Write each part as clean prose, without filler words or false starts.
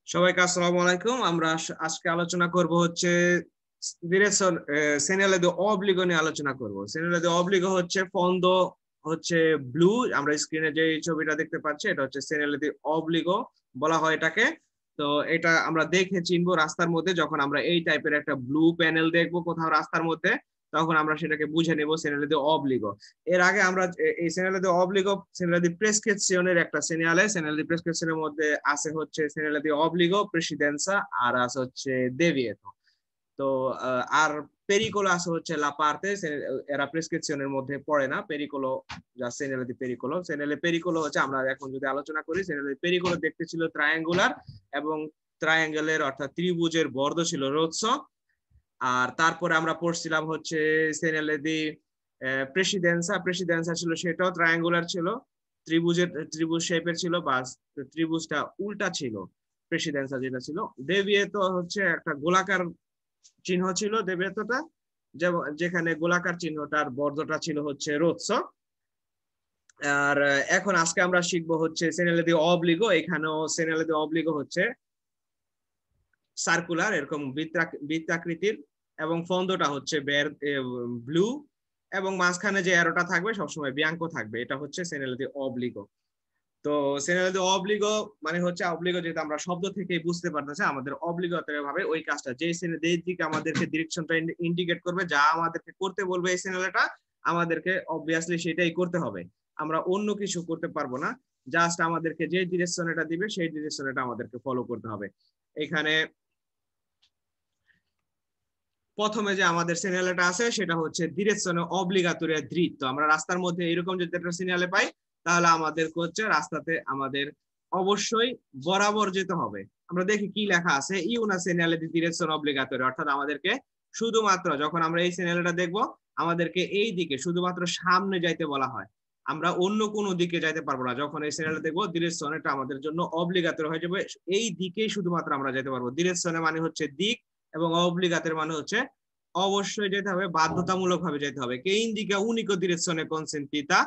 সবাইকে আসসালামু আলাইকুম। আমরা আজকে আলোচনা করব হচ্ছে ডিরেকশন সেনালে de obligo নিয়ে আলোচনা করব। সেনালে de obligo হচ্ছে ফন্দ হচ্ছে ব্লু, আমরা স্ক্রিনে যে ছবিটা দেখতে পাচ্ছি এটা হচ্ছে সেনালে de obligo বলা হয় এটাকে। তো এটা আমরা দেখে চিনবো রাস্তার মধ্যে, যখন আমরা এই টাইপের একটা ব্লু প্যানেল দেখবো কোথাও রাস্তার মধ্যে, তখন আমরা সেটাকে বুঝে নেব সেনালে de obligo। এর আগে আমরা এই সেনালে de obligo সেনালে de prescripcionের একটা সেনালে, সেনালে de prescripcionের মধ্যে আছে হচ্ছে সেনালে de obligo, presidenza আর আছে হচ্ছে devieto। তো আর পেরিকোলো আছে হচ্ছে লা পার্তে, এরা প্রেসক্রিপশনের মধ্যে পড়ে না। পেরিকোলো যা সেনেলে দি পেরিকোলো, সেনেলে পেরিকোলো হচ্ছে, আমরা এখন যদি আলোচনা করি সেনেলে পেরিকোলো দেখতে ছিল ট্রায়াঙ্গুলার, এবং ট্রায়াঙ্গেলের অর্থাৎ ত্রিভুজের বর্গ ছিল রোৎস। আর তারপরে আমরা পড়ছিলাম হচ্ছে সেনেলে দি প্রেসিডেন্সা, প্রেসিডেন্সা ছিল সেটাও ট্রায়াঙ্গুলার ছিল, ত্রিভুজ শেপের ছিল, বা ত্রিভুজটা উল্টা ছিল প্রেসিডেন্সা যেটা ছিল। ডেভিয়েতো হচ্ছে একটা গোলাকার চিহ্ন ছিল দেবেতটা, যেখানে গোলাকার চিহ্নটার বর্গটা ছিল হচ্ছে রোৎস। আর এখন আজকে আমরা শিখবো হচ্ছে সেনেলে দি অবলিগো। এখানেও সেনেলে দি অবলিগো হচ্ছে সার্কুলার, এরকম বৃত্তাকৃতির, এবং ফন্দটা হচ্ছে ব্লু, এবং মাঝখানে যে অ্যারোটা থাকবে সবসময় বিয়াঙ্কো থাকবে। এটা হচ্ছে সেনেলে দি অবলিগো। তো সেনেলে দি অবলিগো মানে হচ্ছে, অবলিগো যেটা আমরা শব্দ থেকে বুঝতে পারতেছি, আমাদের অবলিগতরি ভাবে ওই কাজটা যে সেনেলের দিকে আমাদেরকে ডিরেকশনটা ইন্ডিকেট করবে, যা আমাদেরকে করতে বলবে এই সেনেলেটা, আমাদেরকে অবভিয়াসলি সেটাই করতে হবে। আমরা অন্য কিছু করতে পারবো না, জাস্ট আমাদেরকে যে ডিরেকশন এটা দিবে সেই ডিরেকশন এটা আমাদেরকে ফলো করতে হবে। এখানে প্রথমে যে আমাদের সিগন্যালটা আছে সেটা হচ্ছে ডিরেকশনে অব্লিগাতোরি দৃত্ত। আমরা রাস্তার মধ্যে এরকম যদি একটা সিগন্যালে পাই, তাহলে আমাদের হচ্ছে রাস্তাতে আমাদের অবশ্যই বরাবর যেতে হবে। আমরা দেখি কি লেখা আছে, ইউনা সিগন্যালে দি ডিরেকশন অব্লিগাতোরি, অর্থাৎ আমাদেরকে শুধুমাত্র যখন আমরা এই সিগন্যালটা দেখবো, আমাদেরকে এই দিকে শুধুমাত্র সামনে যাইতে বলা হয়। আমরা অন্য কোনো দিকে যাইতে পারবো না। যখন এই সিগন্যালটা দেখবো, ডিরেকশন এটা আমাদের জন্য অব্লিগাতোরি হয়ে যাবে, এই দিকেই শুধুমাত্র আমরা যেতে পারবো। ডিরেকশনে মানে হচ্ছে দিক, এবং অব্লিগাতের মানে হচ্ছে অবশ্যই যেতে হবে, বাধ্যতামূলক ভাবে যেতে হবে। কে ইন্ডিকা উনিকো ডিরেকশনে কনসেন্ট্রিতা,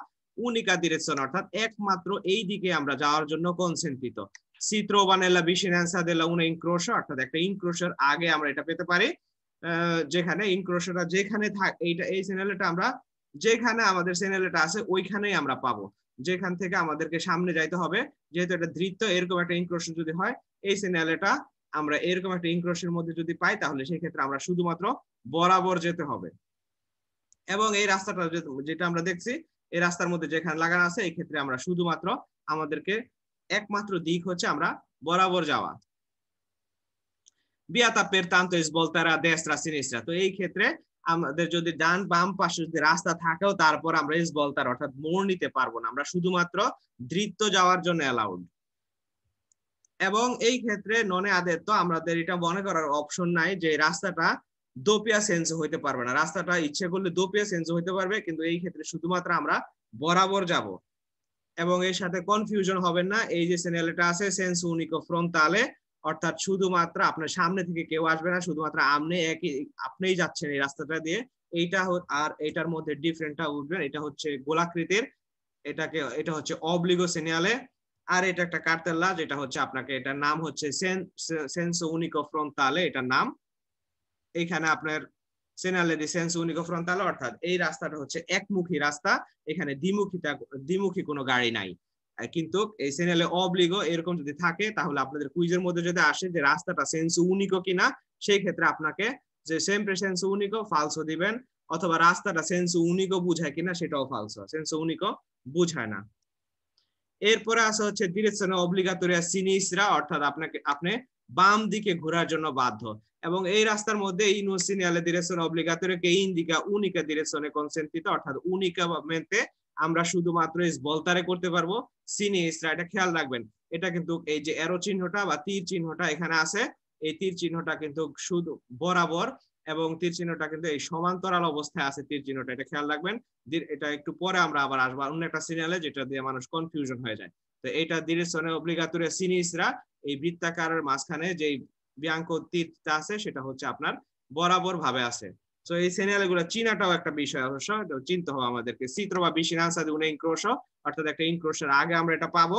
উনিকা ডিরেকশন অর্থাৎ একমাত্র এই দিকে আমরা যাওয়ার জন্য কনসেন্ট্রিত। সি trova nella vicinanza della una incrocio, অর্থাৎ একটা ইনক্রোশার আগে আমরা এটা পেতে পারি, যেখানে ইনক্রোশারটা যেখানে এইটা এই চ্যানেলটা আমরা যেখানে আমাদের চ্যানেলটা আছে ওইখানেই আমরা পাবো। যেখান থেকে আমাদেরকে সামনে যাইতে হবে, যেহেতু এটা দৃত্ত, এরকম একটা ইনক্রোশন যদি হয়, এই চ্যানেলটা আমরা এরকম একটা ইনক্রোশের মধ্যে যদি পাই, তাহলে সেই ক্ষেত্রে আমরা শুধুমাত্র বরাবর যেতে হবে। এবং এই রাস্তাটা যেটা আমরা দেখছি, এই রাস্তার মধ্যে যেখানে লাগানো আছে, এই ক্ষেত্রে আমরা শুধুমাত্র আমাদেরকে একমাত্র দিক হচ্ছে আমরা বরাবর যাওয়া। বিয়াতা pertanto svoltare a destra a sinistra, তো এই ক্ষেত্রে আমাদের যদি ডান বাম পাশে যদি রাস্তা থাকেও, তারপর আমরা svoltare অর্থাৎ মোড় নিতে পারবো না, আমরা শুধুমাত্র দৃত্ত যাওয়ার জন্য অ্যালাউড। এবং এই ক্ষেত্রে ননে আদেত্ত আমাদের এটা মনে করার অপশন নাই যে রাস্তাটা দোপিয়া সেন্স হইতে পারবে না। রাস্তাটা ইচ্ছে করলে দোপিয়া সেন্স হইতে পারবে, কিন্তু এই ক্ষেত্রে শুধুমাত্র আমরা বরাবর যাব। এবং এর সাথে কনফিউশন হবেন না, এই যে চ্যানেলটা আছে সেন্স উনিকো ফ্রন্টালে, অর্থাৎ শুধুমাত্র আপনার সামনে থেকে কেউ আসবে না, শুধুমাত্র আপনিই যাচ্ছেন এই রাস্তাটা দিয়ে। এইটা আর এটার মধ্যে ডিফারেন্টটা বুঝবেন, এটা হচ্ছে গোলাকৃতির, এটা হচ্ছে অবলিগো সেনিয়ালে, আর এটা একটা কার্তেল্লা, যেটা হচ্ছে আপনাকে, এটার নাম হচ্ছে সেন্সো উনিকো ফ্রন্টালে এটার নাম। এখানে আপনার সেনালে দি সেন্সো উনিকো ফ্রন্টালে, অর্থাৎ এই রাস্তাটা হচ্ছে একমুখী রাস্তা, এখানে দ্বিমুখী কোনো গাড়ি নাই। কিন্তু এই সেনালে অবলিগো এরকম যদি থাকে, তাহলে আপনাদের কুইজের মধ্যে যদি আসে যে রাস্তাটা সেন্সো উনিকো কিনা, সেই ক্ষেত্রে আপনাকে যে সেমপ্রে সেন্সো উনিকো ফালসো দিবেন, অথবা রাস্তাটা সেন্সো উনিকো বুঝায় কিনা সেটাও ফালসো, সেন্সো উনিকো বুঝায় না। এরপরে আসা হচ্ছে ডিরেকশনে অব্লিগাতোরিয়া সিনিস্ট্রা, অর্থাৎ আপনি বাম দিকে ঘোরার জন্য বাধ্য। এবং এই রাস্তার মধ্যে এই সিনিয়ালে ডিরেকশন অব্লিগাতোরিয়া কে ইন্ডিকা উনিকা ডিরেকশনে কনসেন্ট্রিতো, অর্থাৎ উনিকা মেনতে আমরা শুধুমাত্র বলতারে করতে পারবো। সিনিস্ট্রা এটা খেয়াল রাখবেন, এটা কিন্তু এই যে অ্যারো চিহ্নটা বা তীর চিহ্নটা এখানে আছে, এই তীর চিহ্নটা কিন্তু শুধু বরাবর, এবং তীর চিহ্নটা কিন্তু এই সমান্তরাল অবস্থায় আছে তীর চিহ্নটা, এটা খেয়াল রাখবেন। এটা একটু পরে আমরা আবার আসবো অন্য একটা সিরিয়ালে, যেটা দিয়ে মানুষ কনফিউশন হয়ে যায়। তো এটা ডিরেকশনে অব্লিগাতোরিয়া সিনিস্ট্রা, এই বৃত্তাকারের মাঝখানে যে বিয়াঙ্কো তীরটা আছে সেটা হচ্ছে আপনার বরাবর ভাবে আছে। তো এই segnale গুলো চিনাটাও একটা বিষয় অবশ্য চিনতে হবে আমাদেরকে চিত্র বা vicinanza di un incrocio অর্থাৎ একটা ইনক্রোশের আগে আমরা এটা পাবো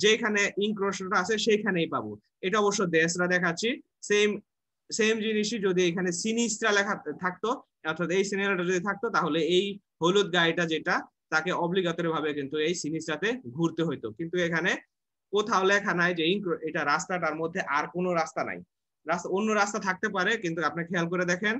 যেখানে ইনক্রোশটা আছে সেখানেই পাবো এটা অবশ্য দেশরা দেখাচ্ছি সেম সেম জিনিসই যদি এখানে সিনিস্ট্রা লেখা থাকতো অর্থাৎ এই সিনিয়ারটা যদি থাকতো তাহলে এই হলুদ গাড়িটা যেটা তাকে অব্লিগাটরি ভাবে কিন্তু এই সিনিস্ট্রাতে ঘুরতে হইতো কিন্তু এখানে কোথাও লেখা নাই যে এটা রাস্তাটার মধ্যে আর কোনো রাস্তা নাই রাস্তা অন্য রাস্তা থাকতে পারে কিন্তু আপনি খেয়াল করে দেখেন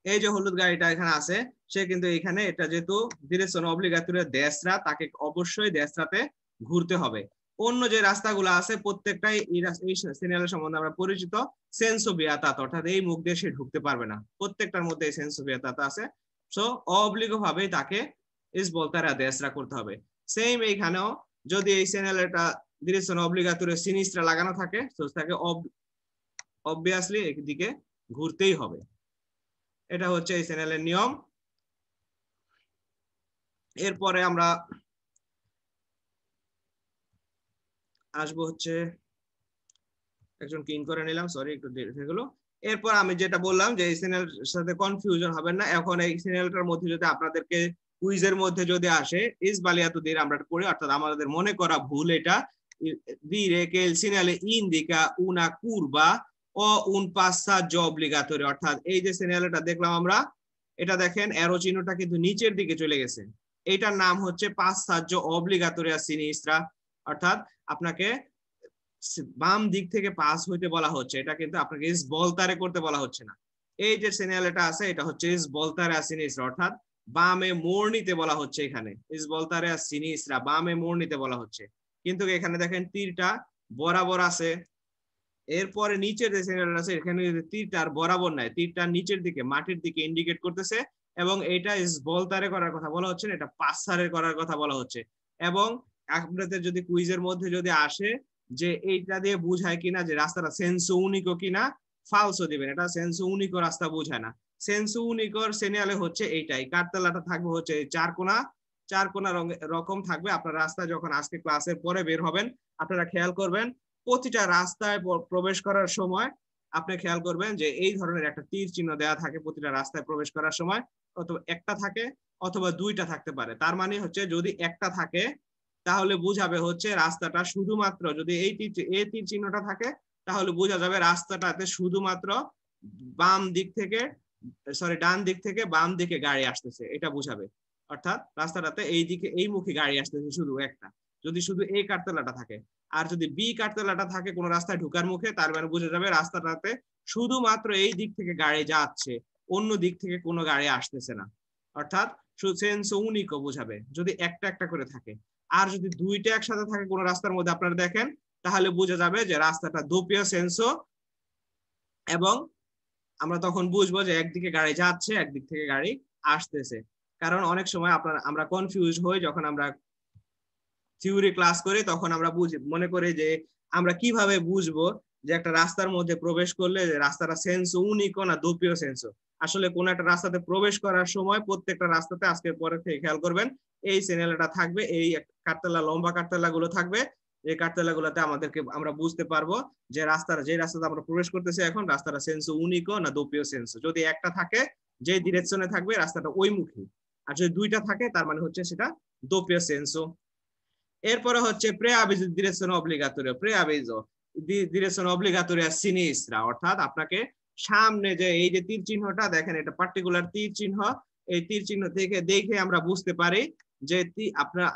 এই যে হলুদ গাড়িটা এখানে আছে সে কিন্তু এখানে এটা যেহেতু ডিরেকশন অব্লিগাটরি দেশরা তাকে অবশ্যই দেশরাতে ঘুরতে হবে অন্য যে রাস্তাগুলো আছে প্রত্যেকটাই এই সিগন্যালের সম্বন্ধে আমরা পরিচিত সেন্সো ভিয়াতাতা অর্থাৎ এই মুখ দিয়ে সে ঢুকতে পারবে না প্রত্যেকটার মধ্যে এই সেন্সো ভিয়াতাতা আছে সো অব্লিগো ভাবে তাকে svoltare a destra করতে হবে সেম এইখানেও যদি এই সিগন্যালটা ডিরেকশন অব্লিগাটরি সিনিস্ট্রা লাগানো থাকে তো তাকে অবভিয়াসলি একদিকে ঘুরতেই হবে এটা হচ্ছে এই চ্যানেলের নিয়ম এরপরে আমরা আসবো হচ্ছে একজন কিন করে নিলাম সরি একটু দেরি হয়ে গেল এরপর আমি যেটা বললাম যে এই চ্যানেলের সাথে কনফিউশন হবে না এখন এই চ্যানেলটার মধ্যে যদি আপনাদেরকে কুইজের মধ্যে যদি আসে sbagliato dire আমরা পড়ি অর্থাৎ আমাদের মনে করা ভুল এটা dire che il segnale indica una curva o un passaggio obbligatorio অর্থাৎ এই যে সিগন্যালটা দেখলাম আমরা এটা দেখেন অ্যারো চিহ্নটা কিন্তু নিচের দিকে চলে গেছে এটার নাম হচ্ছে passaggio obbligatorio a sinistra অর্থাৎ আপনাকে বাম দিক থেকে পাস হইতে বলা হচ্ছে এটা কিন্তু আপনাকে svoltare করতে বলা হচ্ছে না এই যে সিগন্যালটা আছে এটা হচ্ছে svoltare a sinistra অর্থাৎ বামে মোড় নিতে বলা হচ্ছে এখানে svoltare a sinistra বামে মোড় নিতে বলা হচ্ছে কিন্তু এখানে দেখেন তীরটা বরাবর আছে এরপরে নিচের যে সিগন্যালটা আছে এখানে তীরটা আর বরাবর নাই তীরটা নিচের দিকে মাটির দিকে ইন্ডিকেট করতেছে এবং এটা svoltare করার কথা বলা হচ্ছে এটা passare করার কথা বলা হচ্ছে এবং আপনাদের যদি কুইজের মধ্যে যদি আসে যে এইটা দিয়ে বোঝায় কিনা যে রাস্তাটা সেন্সো উনিকো কিনা ফালসো দিবেন এটা সেন্সো উনিকো রাস্তা বোঝায় না সেন্সো উনিকোর সিগন্যালে হচ্ছে এইটাই কার্তেলাটা থাকবে হচ্ছে চার কোণা রকম থাকবে আপনার রাস্তা যখন আজকে ক্লাসের পরে বের হবেন আপনারা খেয়াল করবেন প্রতিটা রাস্তায় প্রবেশ করার সময় আপনি খেয়াল করবেন যে এই ধরনের একটা তীর চিহ্ন দেওয়া থাকে প্রতিটা রাস্তায় প্রবেশ করার সময় অথবা একটা থাকে অথবা দুইটা থাকতে পারে তার মানে হচ্ছে যদি একটা থাকে তাহলে বোঝাবে হচ্ছে রাস্তাটা শুধুমাত্র যদি এই তীর চিহ্নটা থাকে তাহলে বোঝা যাবে রাস্তাটাতে শুধুমাত্র বাম দিক থেকে ডান দিক থেকে বাম দিকে গাড়ি আসতেছে এটা বোঝাবে অর্থাৎ রাস্তাটাতে এই দিকে এই মুখে গাড়ি আসতেছে শুধু একটা যদি শুধু এই কার্তেলাটা থাকে আর যদি বি কার্তেলাটা থাকে কোন রাস্তায় ঢোকার মুখে তার মানে বোঝা যাবে রাস্তাটাতে শুধুমাত্র এই দিক থেকে গাড়ি যাচ্ছে অন্য দিক থেকে কোনো গাড়ি আসতেছে না অর্থাৎ সেন্সো উনিকো বোঝাবে যদি একটা একটা করে থাকে আর যদি দুইটা একসাথে থাকে কোন রাস্তার মধ্যে আপনারা দেখেন তাহলে বোঝা যাবে যে রাস্তাটা doppio senso এবং আমরা তখন বুঝবো যে একদিকে গাড়ি যাচ্ছে একদিক থেকে গাড়ি আসতেছে কারণ অনেক সময় আমরা কনফিউজ হই যখন আমরা থিওরি ক্লাস করি তখন আমরা মনে করি যে আমরা কিভাবে বুঝবো যে একটা রাস্তার মধ্যে প্রবেশ করলে যে রাস্তাটা সেন্সো উনিকো না doppio senso আসলে কোন একটা রাস্তাতে প্রবেশ করার সময় প্রত্যেকটা রাস্তাতে আজকের পরে থেকে খেয়াল করবেন এই চ্যানেলটা থাকবে এই কার্তেলা লম্বা কার্তেলা গুলো থাকবে এই কার্তেলা গুলোতে আমাদেরকে আমরা বুঝতে পারবো যে রাস্তাতে আমরা প্রবেশ করতেছি এখন রাস্তাটা সেন্সো উনিকো না doppio senso যদি একটা থাকে যে ডিরেকশনে থাকবে রাস্তাটা ওই মুখী আর যদি দুইটা থাকে তার মানে হচ্ছে সেটা doppio senso এরপরে হচ্ছে preavviso di direzione obbligatorio preavviso di direzione obbligatoria a sinistra অর্থাৎ আপনাকে সামনে যে এই যে তীর চিহ্নটা দেখেন এটা পার্টিকুলার তীর চিহ্ন এই তীর চিহ্ন থেকে দেখে আমরা বুঝতে পারি যে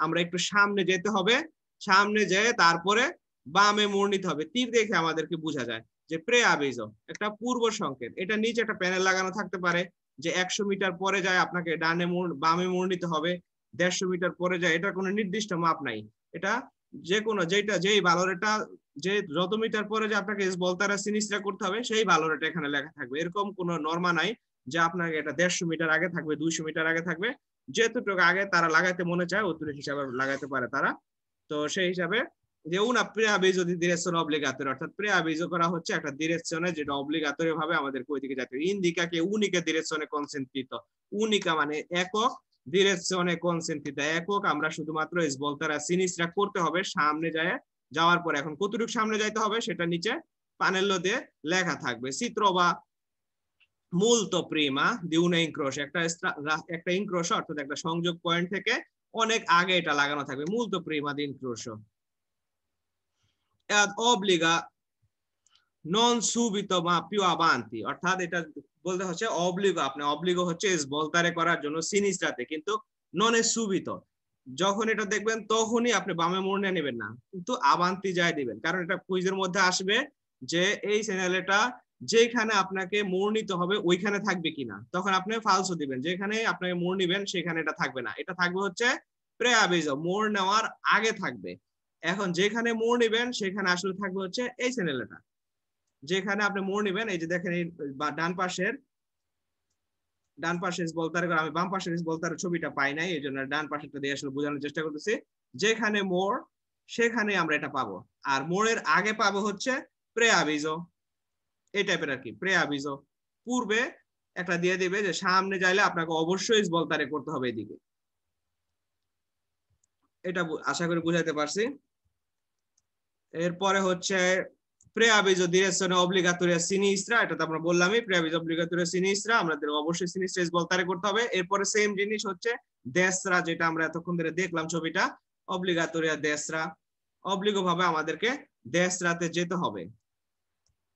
আমরা একটু সামনে যেতে হবে সামনে যেয়ে তারপরে বামে মোড় নিতে হবে তীর দেখে আমাদেরকে বোঝা যায় যে preavviso একটা পূর্ব সংকেত এটা নিচে একটা প্যানেল লাগানো থাকতে পারে যে 100 মিটার পরে যায় আপনাকে ডানে বামে মোড় নিতে হবে 150 মিটার পরে যায় এটা কোনো নির্দিষ্ট মাপ নাই এটা যে কোনো যেই ভালোরেটা যে যত মিটার পরে যে আপনাকে svoltare a sinistra করতে হবে সেই ভালোরেটা এখানে লেখা থাকবে এরকম কোনো নরমা নাই যে আপনাকে এটা 150 মিটার আগে থাকবে 200 মিটার আগে থাকবে যেতটুকু আগে তারা লাগাইতে মনে চায় অতটুকু হিসাবে লাগাইতে পারে তারা তো সেই হিসাবে যে una preavviso di direzione obbligatoria অর্থাৎ preavviso করা হচ্ছে একটা ডিরেকশনে যেটা অব্লিগাটরি ভাবে আমাদের ওই দিকে যেতে indica che unica direzione consentito unica মানে একক direzione consentita একক আমরা শুধুমাত্র svoltare a sinistra করতে হবে সামনে যাওয়ার পর এখন কতটুকু সামনে যাইতে হবে সেটা নিচে প্যানেল দিয়ে লেখা থাকবে চিত্র বা molto prima di un incrocio, একটা incrocio অর্থাৎ একটা সংযোগ পয়েন্ট থেকে অনেক আগে এটা লাগানো থাকবে, molto prima di incrocio, ed obbliga non subito ma più avanti, অর্থাৎ এটা বলতে হচ্ছে অবলিগো, আপনি অবলিগো হচ্ছে স্ভলতারে করার জন্য সিনিস্ট্রাতে, কিন্তু নন এ সুবিতো, যখন এটা দেখবেন তখনই আপনি বামে মোড় নিয়ে নেবেন না, কিন্তু আবান্তি যায় দিবেন, কারণ এটা কুইজের মধ্যে আসবে যে এই চ্যানেলটা যেখানে আপনাকে মোড় নিতে হবে ওইখানে থাকবে কিনা, তখন আপনি ফালসো দিবেন, যেখানে আপনাকে মোড় নিবেন সেখানে এটা থাকবে না, এটা থাকবে হচ্ছে প্রেআভিজো, মোড় নেওয়ার আগে থাকবে। এখন যেখানে মোড় নিবেন সেখানে আসলে থাকবে হচ্ছে এই চ্যানেলটা, যেখানে আপনি মোড় নিবেন, এই যে দেখেন এই ডান পাশে বলতার, আমি বাম পাশের বলতার ছবিটা পাই নাই, এই জন্য ডান পাশেরটা দিয়ে আসলে বোঝানোর চেষ্টা করতেছি, যেখানে মোড় সেখানে আমরা এটা পাবো, আর মোড়ের আগে পাবো হচ্ছে প্রেআভিজো, এই টাইপের আর কি প্রেআভিজো, পূর্বে একটা দিয়ে দিবে যে সামনে যাইলে আপনাকে অবশ্যই বলতারে করতে হবে এদিকে। এটা আশা করি বুঝাইতে পারছি। এরপরে হচ্ছে preavviso direzione obbligatoria a sinistra, এটা তো আমরা বললামই, preavviso obbligatoria a sinistra, আমাদের অবশ্যই সিনিস্ট্রা বলতারে করতে হবে। এরপরে সেম জিনিস হচ্ছে destra, যেটা আমরা এতক্ষণ ধরে দেখলাম ছবিটা, obbligatoria destra, অবলিগো ভাবে আমাদেরকে দেশরাতে যেতে হবে,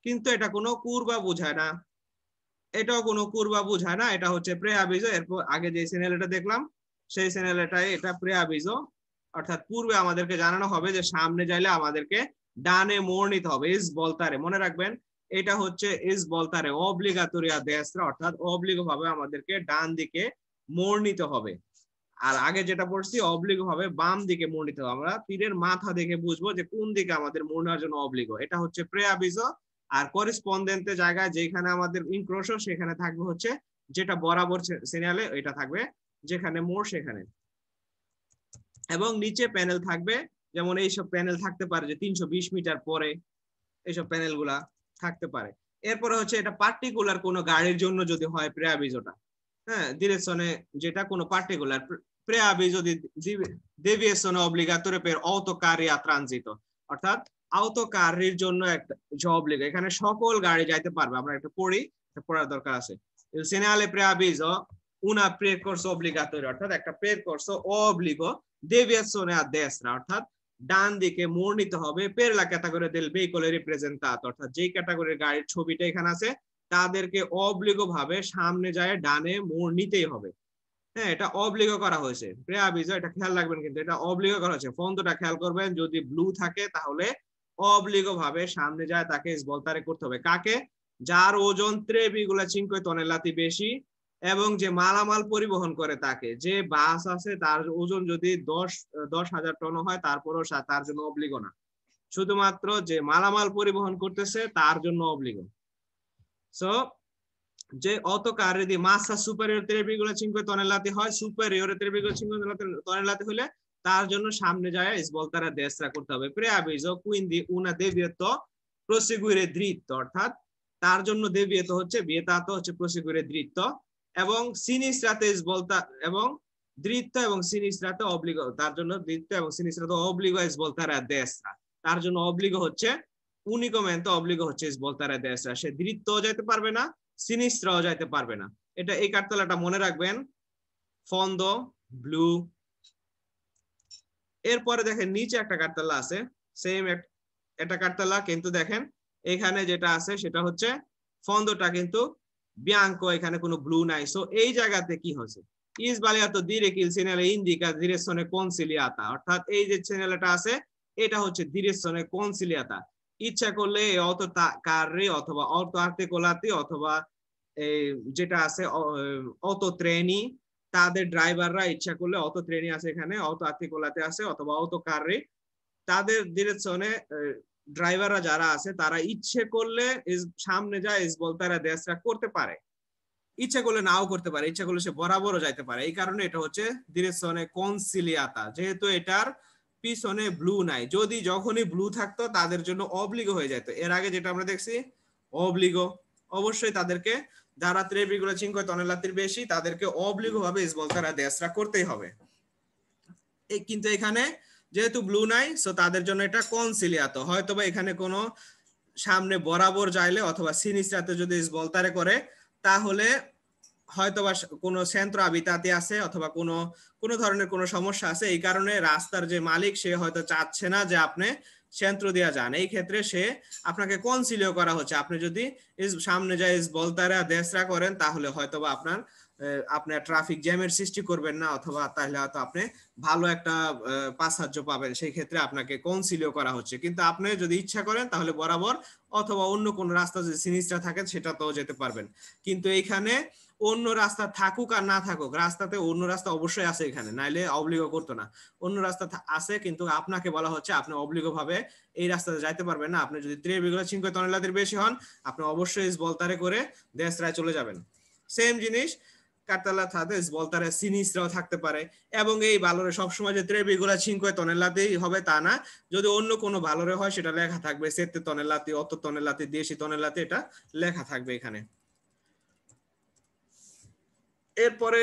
কিন্তু এটা কোনো কুরবা বোঝায় না, এটাও কোনো কুরবা বোঝায় না, এটা হচ্ছে preavviso। এরপর আগে যে চ্যানেলটা দেখলাম সেই চ্যানেলটাই এটা preavviso, অর্থাৎ পূর্বে আমাদেরকে জানানো হবে যে সামনে যাইলে আমাদেরকে ডানে মোড় নিতে হবে, ইস বলতারে, মনে রাখবেন এটা হচ্ছে ইস বলতারে অব্লিগাটোরিয়া দেশরা, অর্থাৎ অব্লিগো ভাবে আমাদেরকে ডান দিকে মোড় নিতে হবে। আর আগে যেটা পড়ছি অব্লিগো ভাবে বাম দিকে মোড় নিতে হবে, আমরা তীরের মাথা দেখে বুঝবো যে কোন দিকে আমাদের মোড় নেওয়ার জন্য অব্লিগো, এটা হচ্ছে প্রেআভিজো। আর করেসপন্ডেন্টে জায়গায় যেখানে আমাদের ইনক্রোশো সেখানে থাকবে হচ্ছে যেটা বরাবর সিরিয়ালে এটা থাকবে, যেখানে মোড় সেখানে। এবং নিচে প্যানেল থাকবে, যেমন এইসব প্যানেল থাকতে পারে যে 320 মিটার পরে এইসব প্যানেল গুলা থাকতে পারে। এরপরে হচ্ছে এটা পার্টিকুলার কোনো গাড়ির জন্য যদি হয় প্রেআভিজোটা, হ্যাঁ, ডিরেকশনে যেটা কোনো particular preavviso di deviazione obbligatoria per autocarri a transito, অর্থাৎ autocarriর জন্য একটা অবলিগো, এখানে সকল গাড়ি যাইতে পারবে, আমরা একটা পড়ি, পড়ার দরকার আছে। Il segnale preavviso una percorso obbligatorio, অর্থাৎ একটা percorso obbligo deviazione a destra, অর্থাৎ ডান দিকে মোড় নিতে হবে per la categoria del veicolo ripresentato, অর্থাৎ যেই ক্যাটাগরির গাড়ির ছবিটা এখানে আছে তাদেরকে অবলিগো ভাবে সামনে যায় ডানে মোড় নিতেই হবে। হ্যাঁ, এটা অবলিগো করা হয়েছে প্রেআভিজো, এটা খেয়াল রাখবেন, কিন্তু এটা অবলিগো করা হয়েছে, ফন্টটা খেয়াল করবেন, যদি ব্লু থাকে তাহলে অবলিগো ভাবে সামনে যায় তাকে বলতারে করতে হবে, কাকে, যার ওজন 3,5 টনেলাতি বেশি এবং যে মালামাল পরিবহন করে তাকে, যে বাস আছে তার ওজন যদি 10,000 টন হয় তারপরও তার জন্য অবলিগো না, শুধুমাত্র যে মালামাল পরিবহন করতেছে তার জন্য অবলিগো। সো যে autocarri di massa superiore a 3,5 tonnellate হয়, superiore a 3,5 tonnellate হলে তার জন্য সামনে যায় svoltare a destra করতে হবে। preavviso quindi una deviato proseguire dritto, অর্থাৎ তার জন্য deviato হচ্ছে vietato হচ্ছে proseguire dritto, এবং sinistrate svolta এবং dritto এবং sinistrate obbligo, তার জন্য dritto এবং sinistrate obbligo a svoltare a destra, তার জন্য obbligo হচ্ছে unicamente obbligo হচ্ছে svoltare a destra, say dritto যেতে পারবে না সিনিস্ট্রাও যাইতে পারবে না। এটা এই কার্তালাটা মনে রাখবেন, ফন্দো ব্লু। এরপরে দেখেন নিচে একটা কার্তালা আছে, সেম একটা কার্তালা, কিন্তু দেখেন এখানে যেটা আছে সেটা হচ্ছে ফন্দোটা কিন্তু বিয়াঙ্কো, এখানে কোনো ব্লু নাই। সো এই জায়গাতে কি হচ্ছে, ইস বালিয়াতো dire che il segnale indica direzione conciliata, অর্থাৎ এই যে চ্যানেলটা আছে এটা হচ্ছে direzione conciliata, ইচ্ছা করলে অটো কার্রি অথবা অটো আর্টিকুলাতি অথবা যেটা আছে অটো ট্রেনি, তাদের ড্রাইভাররা ইচ্ছা করলে অটো ট্রেনি আছে এখানে, অটো আর্টিকুলাতে আছে অথবা অটো কার্রি, তাদের ডিরেকশনে ড্রাইভাররা যারা আছে তারা ইচ্ছে করলে সামনে যায় বলতারা দেশরা করতে পারে, ইচ্ছা করলে নাও করতে পারে, ইচ্ছা করলে সে বরাবরও যাইতে পারে। এই কারণে এটা হচ্ছে ডিরেকশনে কনসিলিয়াতা, যেহেতু এটার পিছনে ব্লু নাই, যদি যখনই ব্লু থাকতো তাদের জন্য অবলিগো হয়ে যেত। এর আগে যেটা আমরা দেখছি অবলিগো, অবশ্যই তাদেরকে যারা 3,5 টনেলাতির বেশি তাদেরকে অবলিগো ভাবে সvoltare a destra করতেই হবে। কিন্তু এখানে যেহেতু ব্লু নাই সো তাদের জন্য এটা কনসিলিয়াতো, হয়তোবা এখানে কোনো সামনে বরাবর যাইলে অথবা সিনিস্ট্রাতে যদি সvoltare করে তাহলে হয়তোবা কোনো সেন্ট্রো আবিতাতে আছে অথবা কোনো ধরনের কোনো সমস্যা আছে, এই কারণে রাস্তার যে মালিক সে হয়তো চাচ্ছে না যে আপনি সেন্ট্রো দিয়া যান। এই ক্ষেত্রে সে আপনাকে কনসিলিও করা হচ্ছে। আপনি যদি সামনে যায় বলতারা দেশরা করেন তাহলে হয়তোবা আপনার ট্রাফিক জ্যামের সৃষ্টি করবেন না, অথবা তাহলে হয়তো আপনি ভালো একটা পাসাহ্য পাবেন। সেই ক্ষেত্রে আপনাকে কনসিলিও করা হচ্ছে। কিন্তু আপনি যদি ইচ্ছা করেন তাহলে বরাবর অথবা অন্য কোন রাস্তা যদি সিনিস্টার থাকে সেটাতেও যেতে পারবেন। কিন্তু এইখানে অন্য রাস্তা থাকুক আর না থাকুক, রাস্তাতে অন্য রাস্তা অবশ্যই আছে এখানে, নাইলে অবলিগো করতো না। অন্য রাস্তা আছে কিন্তু আপনাকে বলা হচ্ছে আপনি অবলিগো ভাবে এই রাস্তাতে যাইতে পারবেন না। আপনি যদি 3,5 টনেলাদের বেশি হন আপনি অবশ্যই বলতারে করে দেশরায় চলে যাবেন। সেম জিনিস কার্তালা থাতে বলতারে সিনিস্টরাও থাকতে পারে। এবং এই ভালোরে সবসময় যে 3,5 টনেলাতেই হবে তা না, যদি অন্য কোনো ভালোরে হয় সেটা লেখা থাকবে 7 টনেলাতে, 8 টনেলাতে, 10 টনেলাতে, এটা লেখা থাকবে এখানে। এরপরে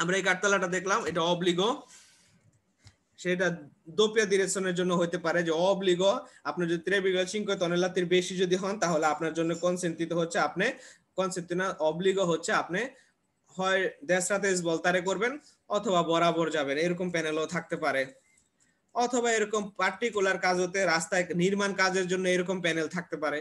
আমরা এই কার্তালাটা দেখলাম, এটা অবলিগো, সেটা দোপিয়া ডিরেকশনের জন্য হতে পারে যে অবলিগো। আপনি যদি 3,5 টনেলাতের বেশি যদি হন তাহলে আপনার জন্য কনসেন্ট্রিত হচ্ছে আপনি কনসেন্ট্রিনা অবলিগো হচ্ছে আপনি হয় দেশরাতে বলতারে করবেন অথবা বরাবর যাবেন, এরকম প্যানেলও থাকতে পারে। অথবা এরকম পার্টিকুলার কাজ হতে রাস্তায় নির্মাণ কাজের জন্য এরকম প্যানেল থাকতে পারে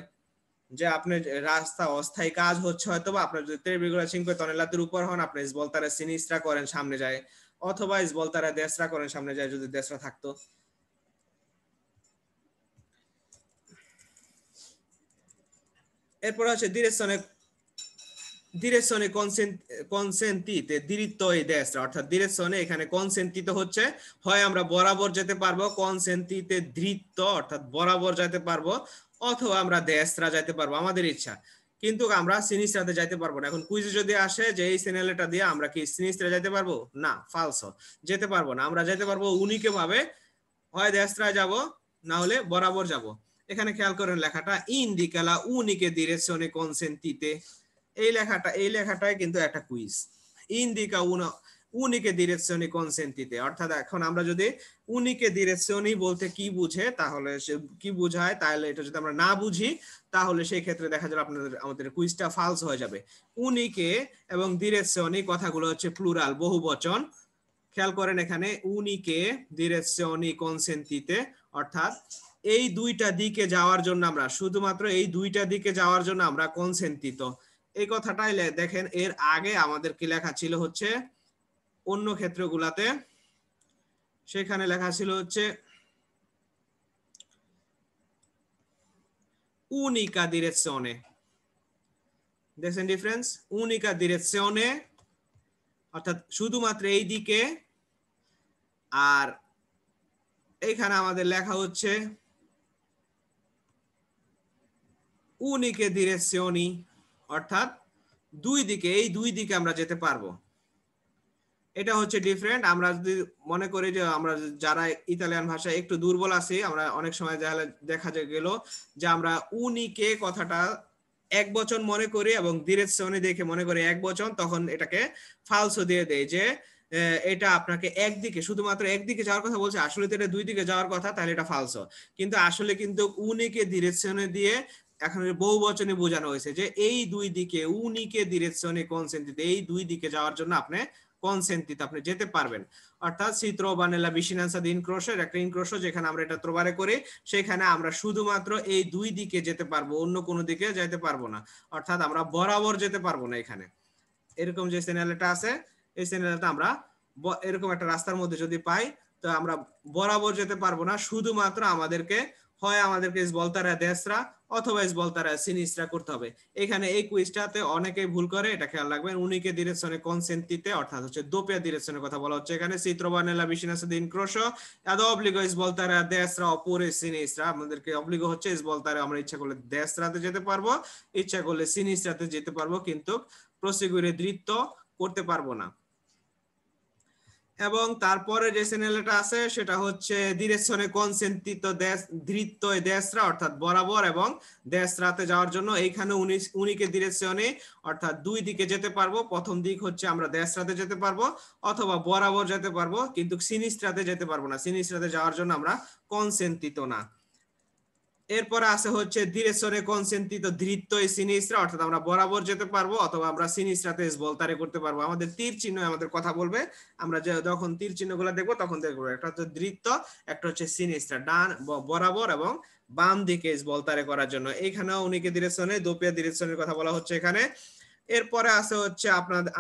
যে আপনি রাস্তা অস্থায়ী কাজ হচ্ছে, হয়তো বা আপনার যদি 3,5 টনেলাতের উপর হন আপনি বলতারে সিনিস্ট্রা করেন সামনে যায়, অথবা বলতারে দেশরা করেন সামনে যায় যদি দেশরা থাকতো। এরপর হচ্ছে ডিরেকশনে কনসেন্টিতে দিরিত্ব এই দেশরা, অর্থাৎ ডিরেকশনে এখানে কনসেন্টিতে হচ্ছে হয় আমরা বরাবর যেতে পারবো, কনসেন্টিতে দৃত্ত অর্থাৎ বরাবর যেতে পারবো, অথবা আমরা দেশরা যেতে পারবো আমাদের ইচ্ছা, কিন্তু আমরা সিনিস্ট্রাতে যাইতে পারবো না। এখন কুইজে যদি আসে যে এই চ্যানেলটা দিয়ে আমরা কি সিনিস্ট্রা যেতে পারবো, না, ফালস, যেতে পারবো না। আমরা যেতে পারবো উনিকে ভাবে, হয় দেশরা যাব না হলে বরাবর যাব। এখানে খেয়াল করেন লেখাটা ইন্ডিকালা উনিকে ডিরেকশনে কনসেন্টিতে, এই লেখাটাই কিন্তু একটা কুইজ। ইন্ডিকা উনিকে ডিরেকশনে কনসেন্টিতে, অর্থাৎ এখন আমরা যদি উনিকে ডিরেকশনই বলতে কি বুঝে তাহলে সে কি বুঝায়, তাহলে এটা যদি আমরা না বুঝি তাহলে সেই ক্ষেত্রে দেখা যাবে আমাদের কুইজটা ফালস হয়ে যাবে। উনিকে এবং ডিরেকশনই কথাগুলো হচ্ছে প্লুরাল, বহুবচন। খেয়াল করেন এখানে উনিকে ডিরেকশনে কনসেন্টিতে, অর্থাৎ এই দুইটা দিকে যাওয়ার জন্য আমরা শুধুমাত্র এই দুইটা দিকে যাওয়ার জন্য আমরা কনসেন্টিত। এই কথাটাই দেখেন এর আগে আমাদের কি লেখা ছিল হচ্ছে অন্য ক্ষেত্রগুলাতে, সেখানে লেখা ছিল হচ্ছে উনিকা ডিরেকশনে। দেখছেন ডিফারেন্স? উনিকা ডিরেকশনে অর্থাৎ শুধুমাত্র এই দিকে, আর এইখানে আমাদের লেখা হচ্ছে উনিকে ডিরেকশনি, অর্থাৎ দুই দিকে, এই দুই দিকে আমরা যেতে পারবো। এটা হচ্ছে ডিফারেন্ট। আমরা যদি মনে করি যে আমরা যারা ইতালিয়ান ভাষায় একটু দুর্বল আছি, আমরা অনেক সময় দেখা গেল যে আমরা উনিকে কথাটা এক বচন মনে করি এবং ডিরেকশনে দেখে মনে করি এক বচন, তখন এটাকে ফালসো দিয়ে দেয় যে এটা আপনাকে একদিকে, শুধুমাত্র একদিকে যাওয়ার কথা বলছে, আসলে তো এটা দুই দিকে যাওয়ার কথা, তাহলে এটা ফালসো। কিন্তু আসলে কিন্তু উনিকে ডিরেকশনে দিয়ে এখন বহু বচনে বোঝানো হয়েছে যে এই দুই দিকে, উনিকে ডিরেকশনে কনসেন্ট্রিতে, এই দুই দিকে যাওয়ার জন্য আপনি কনসেন্ট্রিতে আপনি যেতে পারবেন। অর্থাৎ সি ত্রোবানেলা ভিসিনান্সা দি ইনক্রোশো, একটা ইনক্রোশো যেখানে আমরা এটা ত্রোবারে করি, সেখানে আমরা শুধুমাত্র এই দুই দিকে যেতে পারবো, অন্য কোনো দিকে যেতে পারবো না। অর্থাৎ আমরা বরাবর যেতে পারবো না। এখানে এরকম যে চ্যানেলটা আছে, এই চ্যানেলটা আমরা এরকম একটা রাস্তার মধ্যে যদি পাই তো আমরা বরাবর যেতে পারবো না, শুধুমাত্র আমাদেরকে হয় আমাদেরকে বলতারা দেশরা অথবা বলতারা সিনিস্ট্রা করতে হবে। এখানে এই কুইজটাতে অনেকেই ভুল করে, এটা খেয়াল রাখবেন। উনিকে ডিরেকশনে কনসেন্টিতে অর্থাৎ হচ্ছে দোপিয়া ডিরেকশনের কথা বলা হচ্ছে এখানে। C ত্রোবানেলা ভিসিনান্সা the ইনক্রোশো ad obbligo svoltare a destra oppure sinistra, আমাদেরকে অবলিগো হচ্ছে svoltare, আমরা ইচ্ছা করলে দেশরাতে যেতে পারবো, ইচ্ছা করলে সিনিস্ট্রাতে যেতে পারবো, কিন্তু প্রসিকিউরে দৃত্ব করতে পারবো না। এবং তারপরে যে চ্যানেলটা আছে সেটা হচ্ছে ডিরেকশনে কনসেন্ট্রিত দৃত্ত দেশরা, অর্থাৎ বরাবর এবং দেশরাতে যাওয়ার জন্য এইখানে উনিকে ডিরেকশনে অর্থাৎ দুই দিকে যেতে পারবো। প্রথম দিক হচ্ছে আমরা দেশরাতে যেতে পারবো অথবা বরাবর যেতে পারবো, কিন্তু সিনিস্ট্রাতে যেতে পারবো না। সিনিস্ট্রাতে যাওয়ার জন্য আমরা কনসেন্ট্রিত না। এরপরে আছে হচ্ছে direzione consentito dritto e sinistra, অর্থাৎ আমরা বরাবর যেতে পারবো অথবা আমরা সিনিস্ট্রাতে বলতারে করতে পারবো। আমাদের তীর চিহ্ন আমাদের কথা বলবে, আমরা যখন তীর চিহ্নগুলো দেখবো তখন দেখবো একটা হচ্ছে দৃত্ত, একটা হচ্ছে সিনিস্ট্রা, ডান বরাবর এবং বাম দিকে বলতারে করার জন্য। এইখানেও উনিকে direzione doppia direzione কথা বলা হচ্ছে এখানে। এরপরে আছে হচ্ছে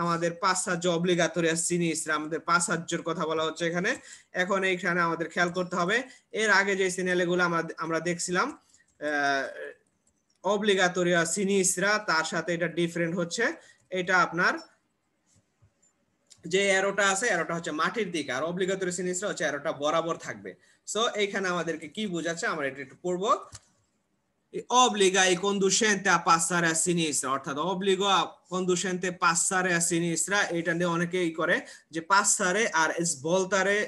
আমাদের passaggio obbligatorio a sinistra, আমাদের passaggioর কথা বলা হচ্ছে এখানে। এখন এইখানে আমাদের খেয়াল করতে হবে, এর আগে যে সিগন্যালগুলো আমরা দেখছিলাম obligatorio a sinistra, তার সাথে এটা ডিফারেন্ট হচ্ছে, এটা আপনার যে অ্যারোটা আছে অ্যারোটা হচ্ছে মাটির দিকে, আর obligatorio sinistra হচ্ছে অ্যারোটা বরাবর থাকবে। সো এইখানে আমাদেরকে কি বোঝাচ্ছে আমরা এটা একটু পড়বো। Obbliga i conducente a passare a sinistra, অর্থাৎ obbligo a conducente passare a sinistra, এটা নিয়ে অনেকেই করে যে passare আর svoltare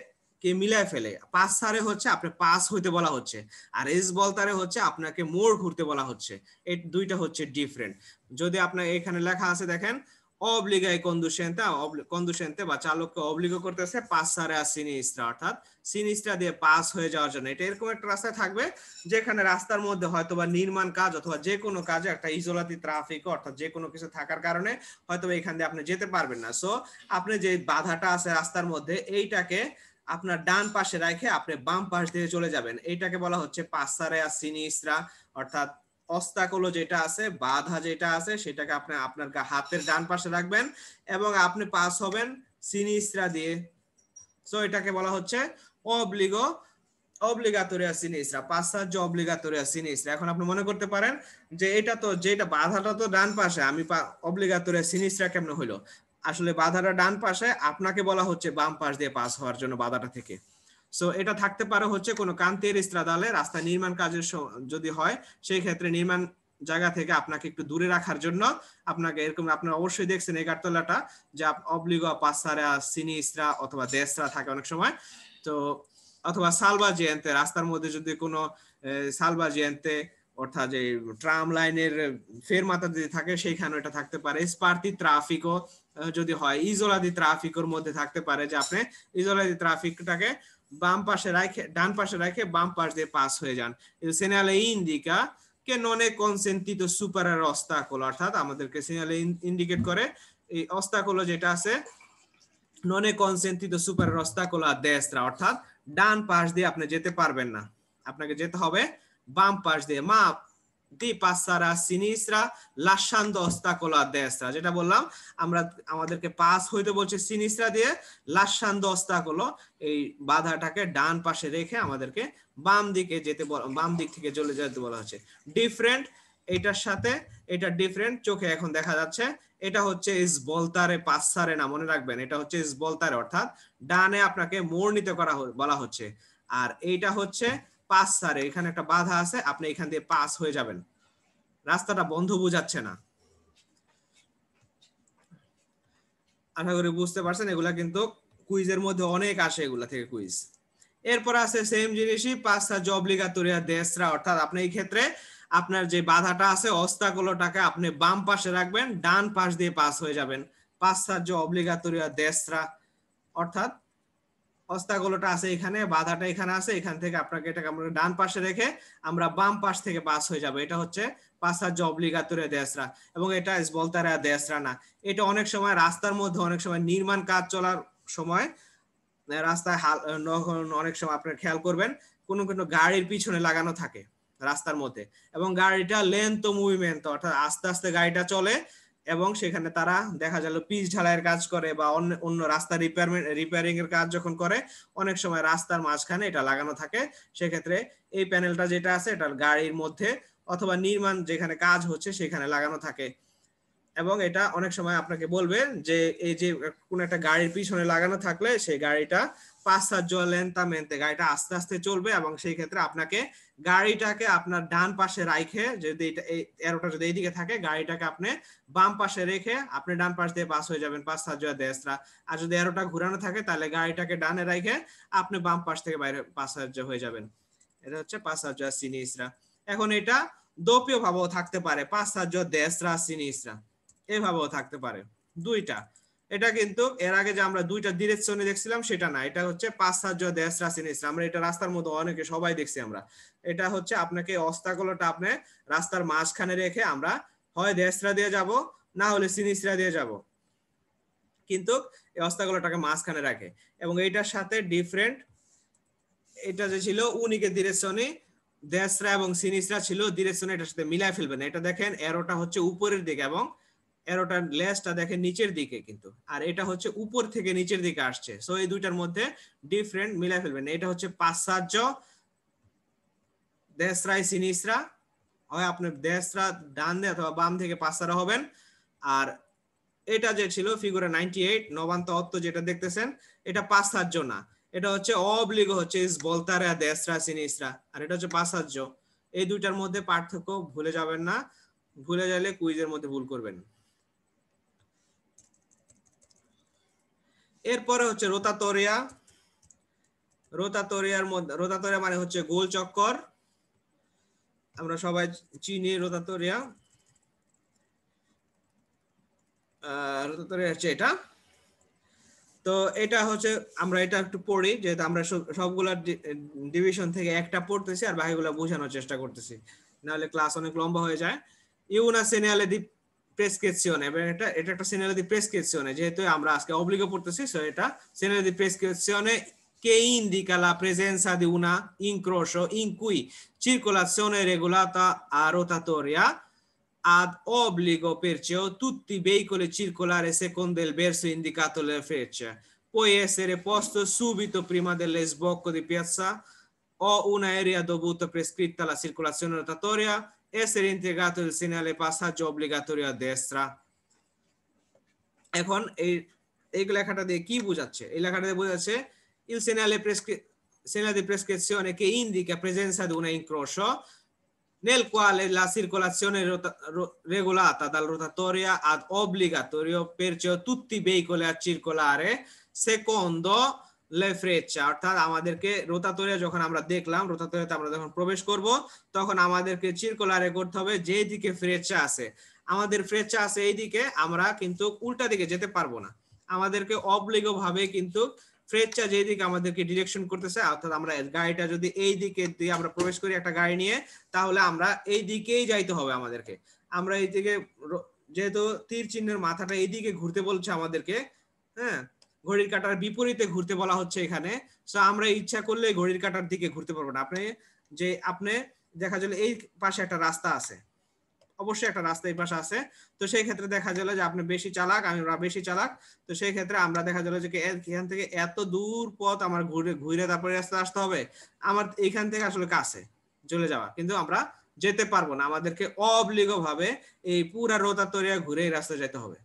কে মিলায় ফেলে। পাসারে হচ্ছে আপনি পাস হইতে বলা হচ্ছে, আর svoltare হচ্ছে আপনাকে মোড় ঘুরতে বলা হচ্ছে। এই দুইটা হচ্ছে ডিফারেন্ট। যদি আপনার এখানে লেখা আছে দেখেন, obbliga i conducente বা চালককে অবলিগো করতেছে passare a sinistra, অর্থাৎ সিনিস্ট্রা দিয়ে পাস হয়ে যাওয়ার জন্য। এটা এরকম একটা রাস্তায় থাকবে যেখানে রাস্তার মধ্যে হয়তোবা নির্মাণ কাজ অথবা যে কোনো কাজে একটা ইজোলাতি ট্রাফিক অর্থাৎ যে কোনো কিছু থাকার কারণে হয়তোবা এখান দিয়ে আপনি যেতে পারবেন না। সো আপনি যে বাধাটা আছে রাস্তার মধ্যে এইটাকে আপনার ডান পাশে রেখে আপনি বাম পাশ দিয়ে চলে যাবেন, এইটাকে বলা হচ্ছে passare a sinistra, অর্থাৎ অস্তাকলো যেটা আছে, বাধা যেটা আছে সেটাকে আপনি আপনার হাতের ডান পাশে রাখবেন এবং আপনি পাস হবেন সিনিস্ট্রা দিয়ে। সো এটাকে বলা হচ্ছে obbligatorio a sinistra, passaggio obbligatorio a sinistra। এখন আপনি মনে করতে পারেন যে এটা তো যেটা বাধাটা তো ডান পাশে, আমি obbligatorio a sinistra কেমনে হইলো? আসলে বাধাটা ডান পাশে, আপনাকে বলা হচ্ছে বাম পাশ দিয়ে পাস হওয়ার জন্য বাধাটা থেকে। সো এটা থাকতে পারে হচ্ছে কোনো cantiere stradale, রাস্তা নির্মাণ কাজের যদি হয় সেই ক্ষেত্রে নির্মাণ জায়গা থেকে আপনাকে একটু দূরে রাখার জন্য আপনাকে এরকম, আপনারা অবশ্যই দেখছেন এই কার্টলাটা যে obbligo a passare a sinistra অথবা destra থাকে অনেক সময়। তো অথবা সালভাজিয়েন্তে, রাস্তার মধ্যে যদি কোনো সালভাজিয়েন্তে অর্থাৎ যে ট্রাম লাইনের ফেরমাতা যদি থাকে সেইখানে এটা থাকতে পারে। স্পার্তি ট্রাফিকও যদি হয়, ইজোলাদি ট্রাফিকের মধ্যে থাকতে পারে যে আপনি ইজোলাদি ট্রাফিকটাকে বাম পাশে রেখে ডান পাশে রেখে বাম পাশ দিয়ে পাস হয়ে যান। সেনালে ইন্ডিকা কে নন è consentito superare ostacolo, অর্থাৎ আমাদেরকে সিগন্যালে ইন্ডিকেট করে এই অস্তাকলো যেটা আছে non è consentito superare ostacolo a destra, অর্থাৎ ডান পাশ দিয়ে আপনি যেতে পারবেন না, আপনাকে যেতে হবে বাম পাশ দিয়ে। মা di passare a sinistra lasciando ostacolo a destra, যেটা বললাম আমরা আমাদেরকে পাস হইতে বলছে সিনিস্ট্রা দিয়ে, lasciando ostacolo এই বাধাটাকে ডান পাশে রেখে আমাদেরকে বাম দিকে যেতে, বাম দিক থেকে চলে যেতে বলা হচ্ছে। ডিফারেন্ট এটার সাথে এটা ডিফারেন্ট, চোখে এখন দেখা যাচ্ছে। এটা হচ্ছে svoltare passare না, মনে রাখবেন এটা হচ্ছে svoltare, অর্থাৎ ডানে আপনাকে মোড় নিতে বলা হচ্ছে। আর এইটা হচ্ছে passare, এখানে একটা বাধা আছে, আপনি এখান দিয়ে পাস হয়ে যাবেন, রাস্তাটা বন্ধ বোঝাচ্ছে না। আশা করি বুঝতে পারছেন, এগুলা কিন্তু কুইজের মধ্যে অনেক আসে, এগুলা থেকে কুইজ। এরপর আছে সেম জিনিসই passaggio obbligatorio a destra, অর্থাৎ আপনি এই ক্ষেত্রে আপনার যে বাধাটা আছে অস্তাকলোটাকে আপনি বাম পাশে রাখবেন, ডান পাশ দিয়ে পাস হয়ে যাবেন। passaggio obbligatorio a destra, অর্থাৎ অস্তাকলোটা আছে এখানে, বাধাটা এখানে আছে, এখান থেকে আপনাকে এটাকে আমরা ডান পাশে রেখে আমরা বাম পাশ থেকে পাস হয়ে যাব। এটা হচ্ছে passaggio obbligatorio a destra, এবং এটা svoltare a destra না। এটা অনেক সময় রাস্তার মধ্যে অনেক সময় নির্মাণ কাজ চলার সময় রাস্তায় অনেক সময় আপনারা খেয়াল করবেন কোনো কোনো গাড়ির পিছনে লাগানো থাকে রাস্তার মধ্যে, এবং গাড়িটা লেন্থ মুভমেন্ট, অর্থাৎ আস্তে আস্তে গাড়িটা চলে, এবং সেখানে তারা দেখা গেল পিচ ঢালাইয়ের কাজ করে বা অন্য রাস্তা রিপেয়ারিং এর কাজ যখন করে, অনেক সময় রাস্তার মাঝখানে এটা লাগানো থাকে। সেক্ষেত্রে এই প্যানেলটা যেটা আছে এটা গাড়ির মধ্যে অথবা নির্মাণ যেখানে কাজ হচ্ছে সেখানে লাগানো থাকে, এবং এটা অনেক সময় আপনাকে বলবে যে এই যে কোন একটা গাড়ির পিছনে লাগানো থাকলে সেই গাড়িটা passaggio lentamente, গাড়িটা আস্তে আস্তে চলবে, এবং সেই ক্ষেত্রে আপনাকে গাড়িটাকে আপনার ডান পাশে রাখে, যদি এটা এই এরোটা যদি এইদিকে থাকে গাড়িটাকে আপনি বাম পাশে রেখে আপনি ডান পাশ দিয়ে পাস হয়ে যাবেন passaggio a destra। আর যদি এরোটা ঘোরানো থাকে তাহলে গাড়িটাকে ডানে রেখে আপনি বাম পাশ থেকে বাইরে passaggio হয়ে যাবেন। এটা হচ্ছে passaggio a sinistra। এখন এটা দোপীয় ভাবেও থাকতে পারে, passaggio a destra a sinistra এভাবেও থাকতে পারে, দুইটা। এটা কিন্তু এর আগে যে আমরা দুইটা ডিরেকশনে দেখছিলাম সেটা না, এটা হচ্ছে passaggio a destra a sinistra। আমরা এটা রাস্তার মধ্যে অনেকে সবাই দেখছি আমরা। এটা হচ্ছে আপনাকে অস্তাকলটা আপনি রাস্তার মাঝখানে রেখে আমরা হয় দেস্ত্রা দিয়ে যাব না হলে সিনিস্ত্রা দিয়ে যাব, কিন্তু এই অস্তাকলটাকে মাঝখানে রাখে। এবং এইটার সাথে ডিফারেন্ট, এটা যে ছিল উনিকে ডিরেকশনে দেস্ত্রা এবং সিনিস্ত্রা ছিল ডিরেকশনে, এটার সাথে মিলাই ফেলবেন। এটা দেখেন এরোটা হচ্ছে উপরের দিকে এবং এরোটার লেজটা দেখেন নিচের দিকে, কিন্তু আর এটা হচ্ছে উপর থেকে নিচের দিকে আসছে। সো এই দুইটার মধ্যে ডিফারেন্ট মিলাই ফেলবেন। এটা হচ্ছে passaggio destra e sinistra, হয় আপনি দেশরা ডান দিয়ে অথবা বাম থেকে পাঁচরা হবেন। আর এটা যে ছিল ফিগুরে 98 নবান্ত অত্ত যেটা দেখতেছেন, এটা passaggio না, এটা হচ্ছে obbligo, হচ্ছে svoltare a destra a sinistra, আর এটা হচ্ছে passaggio। এই দুইটার মধ্যে পার্থক্য ভুলে যাবেন না, ভুলে গেলে কুইজের মধ্যে ভুল করবেন। এরপরে হচ্ছে রোতাটোরিয়া। রোতাটোরিয়ার মধ্যে, রোতাটোরিয়া মানে হচ্ছে গোল চক্কর, আমরা সবাই চিনি রোতাটোরিয়া। রোতাটোরিয়া হচ্ছে এটা। তো এটা হচ্ছে আমরা এটা একটু পড়ি, যেহেতু আমরা সবগুলা ডিভিশন থেকে একটা পড়তেছি আর বাকিগুলো বোঝানোর চেষ্টা করতেছি, নাহলে ক্লাস অনেক লম্বা হয়ে যায়। ইউনা সেনিয়ালে দি প্রেসক্রিপশন, এবং এটা একটা সেনিয়ালে দি প্রেসক্রিপশনে, যেহেতু আমরা আজকে অব্লিগো পড়তেছি, সো এটা সেনিয়ালে দি প্রেসক্রিপশনে che indica la presenza di una incrocio in cui circolazione regolata a rotatoria ad obbligo perciò tutti i veicoli circolare secondo il verso indicato nelle frecce, può essere posto subito prima dello sbocco di piazza o un'area dovuta prescritta alla circolazione rotatoria, essere integrato il segnale passaggio obbligatorio a destra। এখন এই লেখাটা দিয়ে কি বোঝাচ্ছে? এই লেখাটা দিয়ে বোঝাচ্ছে il segnale di prescrizione che indica presenza di un incrocio nel quale la circolazione regolata dal rotatoria ad obbligatorio perciò tutti i veicoli a circolare secondo le frecce। অর্থাৎ আমাদেরকে রোতাটোরিয়া যখন আমরা দেখলাম, রোতাটোরিয়াতে আমরা যখন প্রবেশ করব তখন আমাদেরকে চিরকুলারে করতে হবে যেই দিকে ফ্রেচা আছে। আমাদের ফ্রেচা আছে এই দিকে, আমরা কিন্তু উল্টা দিকে যেতে পারবো না, আমাদেরকে অবলিগো ভাবে কিন্তু ফ্রেচা যেদিকে আমাদেরকে ডিরেকশন করতেছে, অর্থাৎ আমরা গাড়িটা যদি এই দিকে দিয়ে আমরা প্রবেশ করি একটা গাড়ি নিয়ে, তাহলে আমরা এই দিকেই যাইতে হবে আমাদেরকে। আমরা এই দিকে, যেহেতু তীর চিহ্নের মাথাটা এই দিকে ঘুরতে বলছে আমাদেরকে, হ্যাঁ, ঘড়ির কাঁটার বিপরীতে ঘুরতে বলা হচ্ছে এখানে। সো আমরা ইচ্ছা করলে ঘড়ির কাঁটার দিকে ঘুরতে পারবো না। আপনি দেখা গেল এই পাশে একটা রাস্তা আছে, অবশ্যই একটা রাস্তা এই পাশে আছে, তো সেই ক্ষেত্রে দেখা গেল যে আপনি বেশি চালাক, আমি বেশি চালাক, তো সেই ক্ষেত্রে আমরা দেখা গেল যে এখান থেকে এত দূর পথ আমার ঘুরে ঘুরে তারপরে রাস্তা আসতে হবে, আমার এইখান থেকে আসলে কাছে চলে যাওয়া, কিন্তু আমরা যেতে পারবো না, আমাদেরকে অবলিগো ভাবে এই পুরা রোতাটোরিয়া ঘুরে এই রাস্তায় যেতে হবে।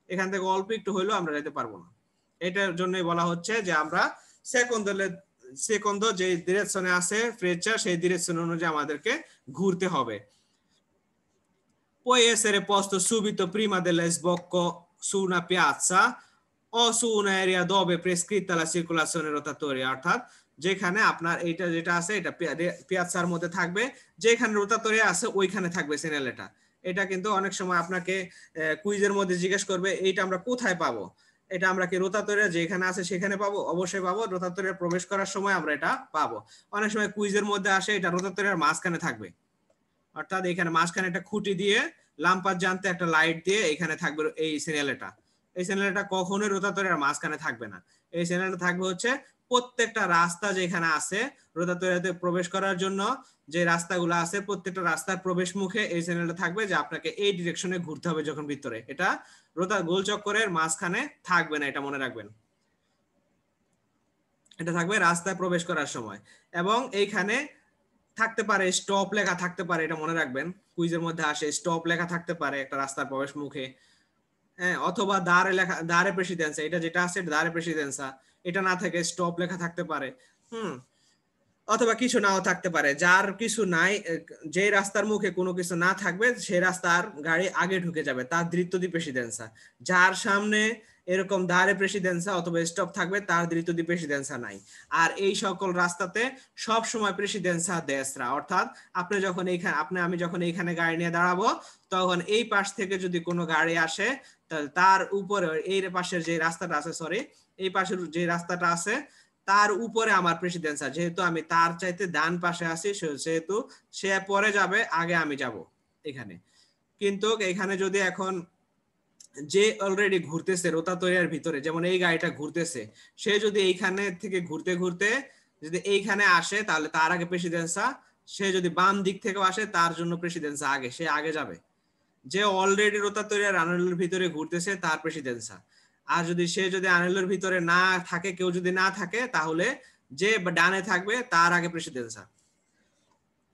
এখান থেকে অল্প একটু হইলেও আমরা যেতে পারবো না। এটার জন্যই বলা হচ্ছে যে আমরা সেকন্দ যে ডিরেকশনে আছে ফ্রেচা, সেই ডিরেকশন অনুযায়ী আমাদেরকে ঘুরতে হবে। Può essere posto subito prima dello sbocco su una piazza o su un'area dove è prescritta la circolazione rotatoria, অর্থাৎ যেখানে আপনার এইটা যেটা আছে এটা পিয়াজার মধ্যে থাকবে, যেখানে রোতাটোরিয়া আছে ওইখানে থাকবে সিগন্যালটা। এটা কিন্তু অনেক সময় আপনাকে কুইজের মধ্যে জিজ্ঞেস করবে এইটা আমরা কোথায় পাবো, এটা আমরা কি রোতাটোরিয়া যেখানে আছে সেখানে পাবো? অবশ্যই পাবো, রোতাটোরিয়া প্রবেশ করার সময় আমরা এটা পাবো। অনেক সময় কুইজের মধ্যে আসে এটা রোতাটোরিয়ার মাঝখানে থাকবে, অর্থাৎ এখানে মাঝখানে একটা খুঁটি দিয়ে লাম্পার জানতে একটা লাইট দিয়ে এখানে থাকবে এই সিগন্যালটা। এই সিগন্যালটা কখনোই রোতাটোরিয়ার মাঝখানে থাকবে না, এই সিগন্যালটা থাকবে হচ্ছে প্রত্যেকটা রাস্তা যেখানে আছে রোতাটোরিয়াতে প্রবেশ করার জন্য যে রাস্তাগুলো আছে প্রত্যেকটা রাস্তার প্রবেশ মুখে এই সিগন্যালটা থাকবে যে আপনাকে এই ডিরেকশনে ঘুরতে হবে যখন ভিতরে, এটা গোল চক্করের মাঝখানে থাকবে না, এটা মনে রাখবেন। এটা থাকবে রাস্তায় প্রবেশ করার সময়। এবং এইখানে থাকতে পারে স্টপ লেখা থাকতে পারে, এটা মনে রাখবেন, কুইজের মধ্যে আসে স্টপ লেখা থাকতে পারে একটা রাস্তার প্রবেশ মুখে, হ্যাঁ, অথবা দাঁড়ে লেখা, দাঁড়ে প্রেসিডেন্সা, এটা যেটা আছে দাঁড়ে প্রেসিডেন্সা, এটা না থেকে স্টপ লেখা থাকতে পারে, অথবা কিছু নাও থাকতে পারে। যার কিছু নাই, যে রাস্তার মুখে কোনো কিছু না থাকবে সেই রাস্তার গাড়ি আগে ঢুকে যাবে, তার দৃত্য দি প্রেসিডেন্সা। যার সামনে এরকম ধারে প্রেসিডেন্সা অথবা স্টপ থাকবে, তার দ্রুত দি প্রেসিডেন্সা নাই। আর এই সকল রাস্তাতে সব সময় প্রেসিডেন্সা দেশরা, অর্থাৎ আপনি যখন এইখানে আমি যখন এইখানে গাড়ি নিয়ে দাঁড়াবো, তখন এই পাশ থেকে যদি কোনো গাড়ি আসে, তাহলে তার উপরে এই পাশের যে রাস্তাটা আছে, সরি এই পাশের যে রাস্তাটা আছে তার উপরে আমার প্রেসিডেন্সা, যেহেতু আমি তার চাইতে ডান পাশে আছি, সেহেতু সে পরে যাবে, আগে আমি যাব এখানে। কিন্তু এখানে যদি এখন যে অলরেডি ঘুরতেছে রোতাতরিয়ার ভিতরে, যেমন এই গাড়িটা ঘুরতেছে, সে যদি এইখানে থেকে ঘুরতে ঘুরতে যদি এইখানে আসে, তাহলে তার আগে প্রেসিডেন্সা। সে যদি বাম দিক থেকে আসে, তার জন্য প্রেসিডেন্সা আগে, সে আগে যাবে। যে অলরেডি রোতাতরিয়ার আনেলের ভিতরে ঘুরতেছে, তার প্রেসিডেন্সা। আর সে যদি আনেলের ভিতরে না থাকে, কেউ যদি না থাকে, তাহলে যে ডানে থাকবে তার আগে প্রেসিডেন্সা।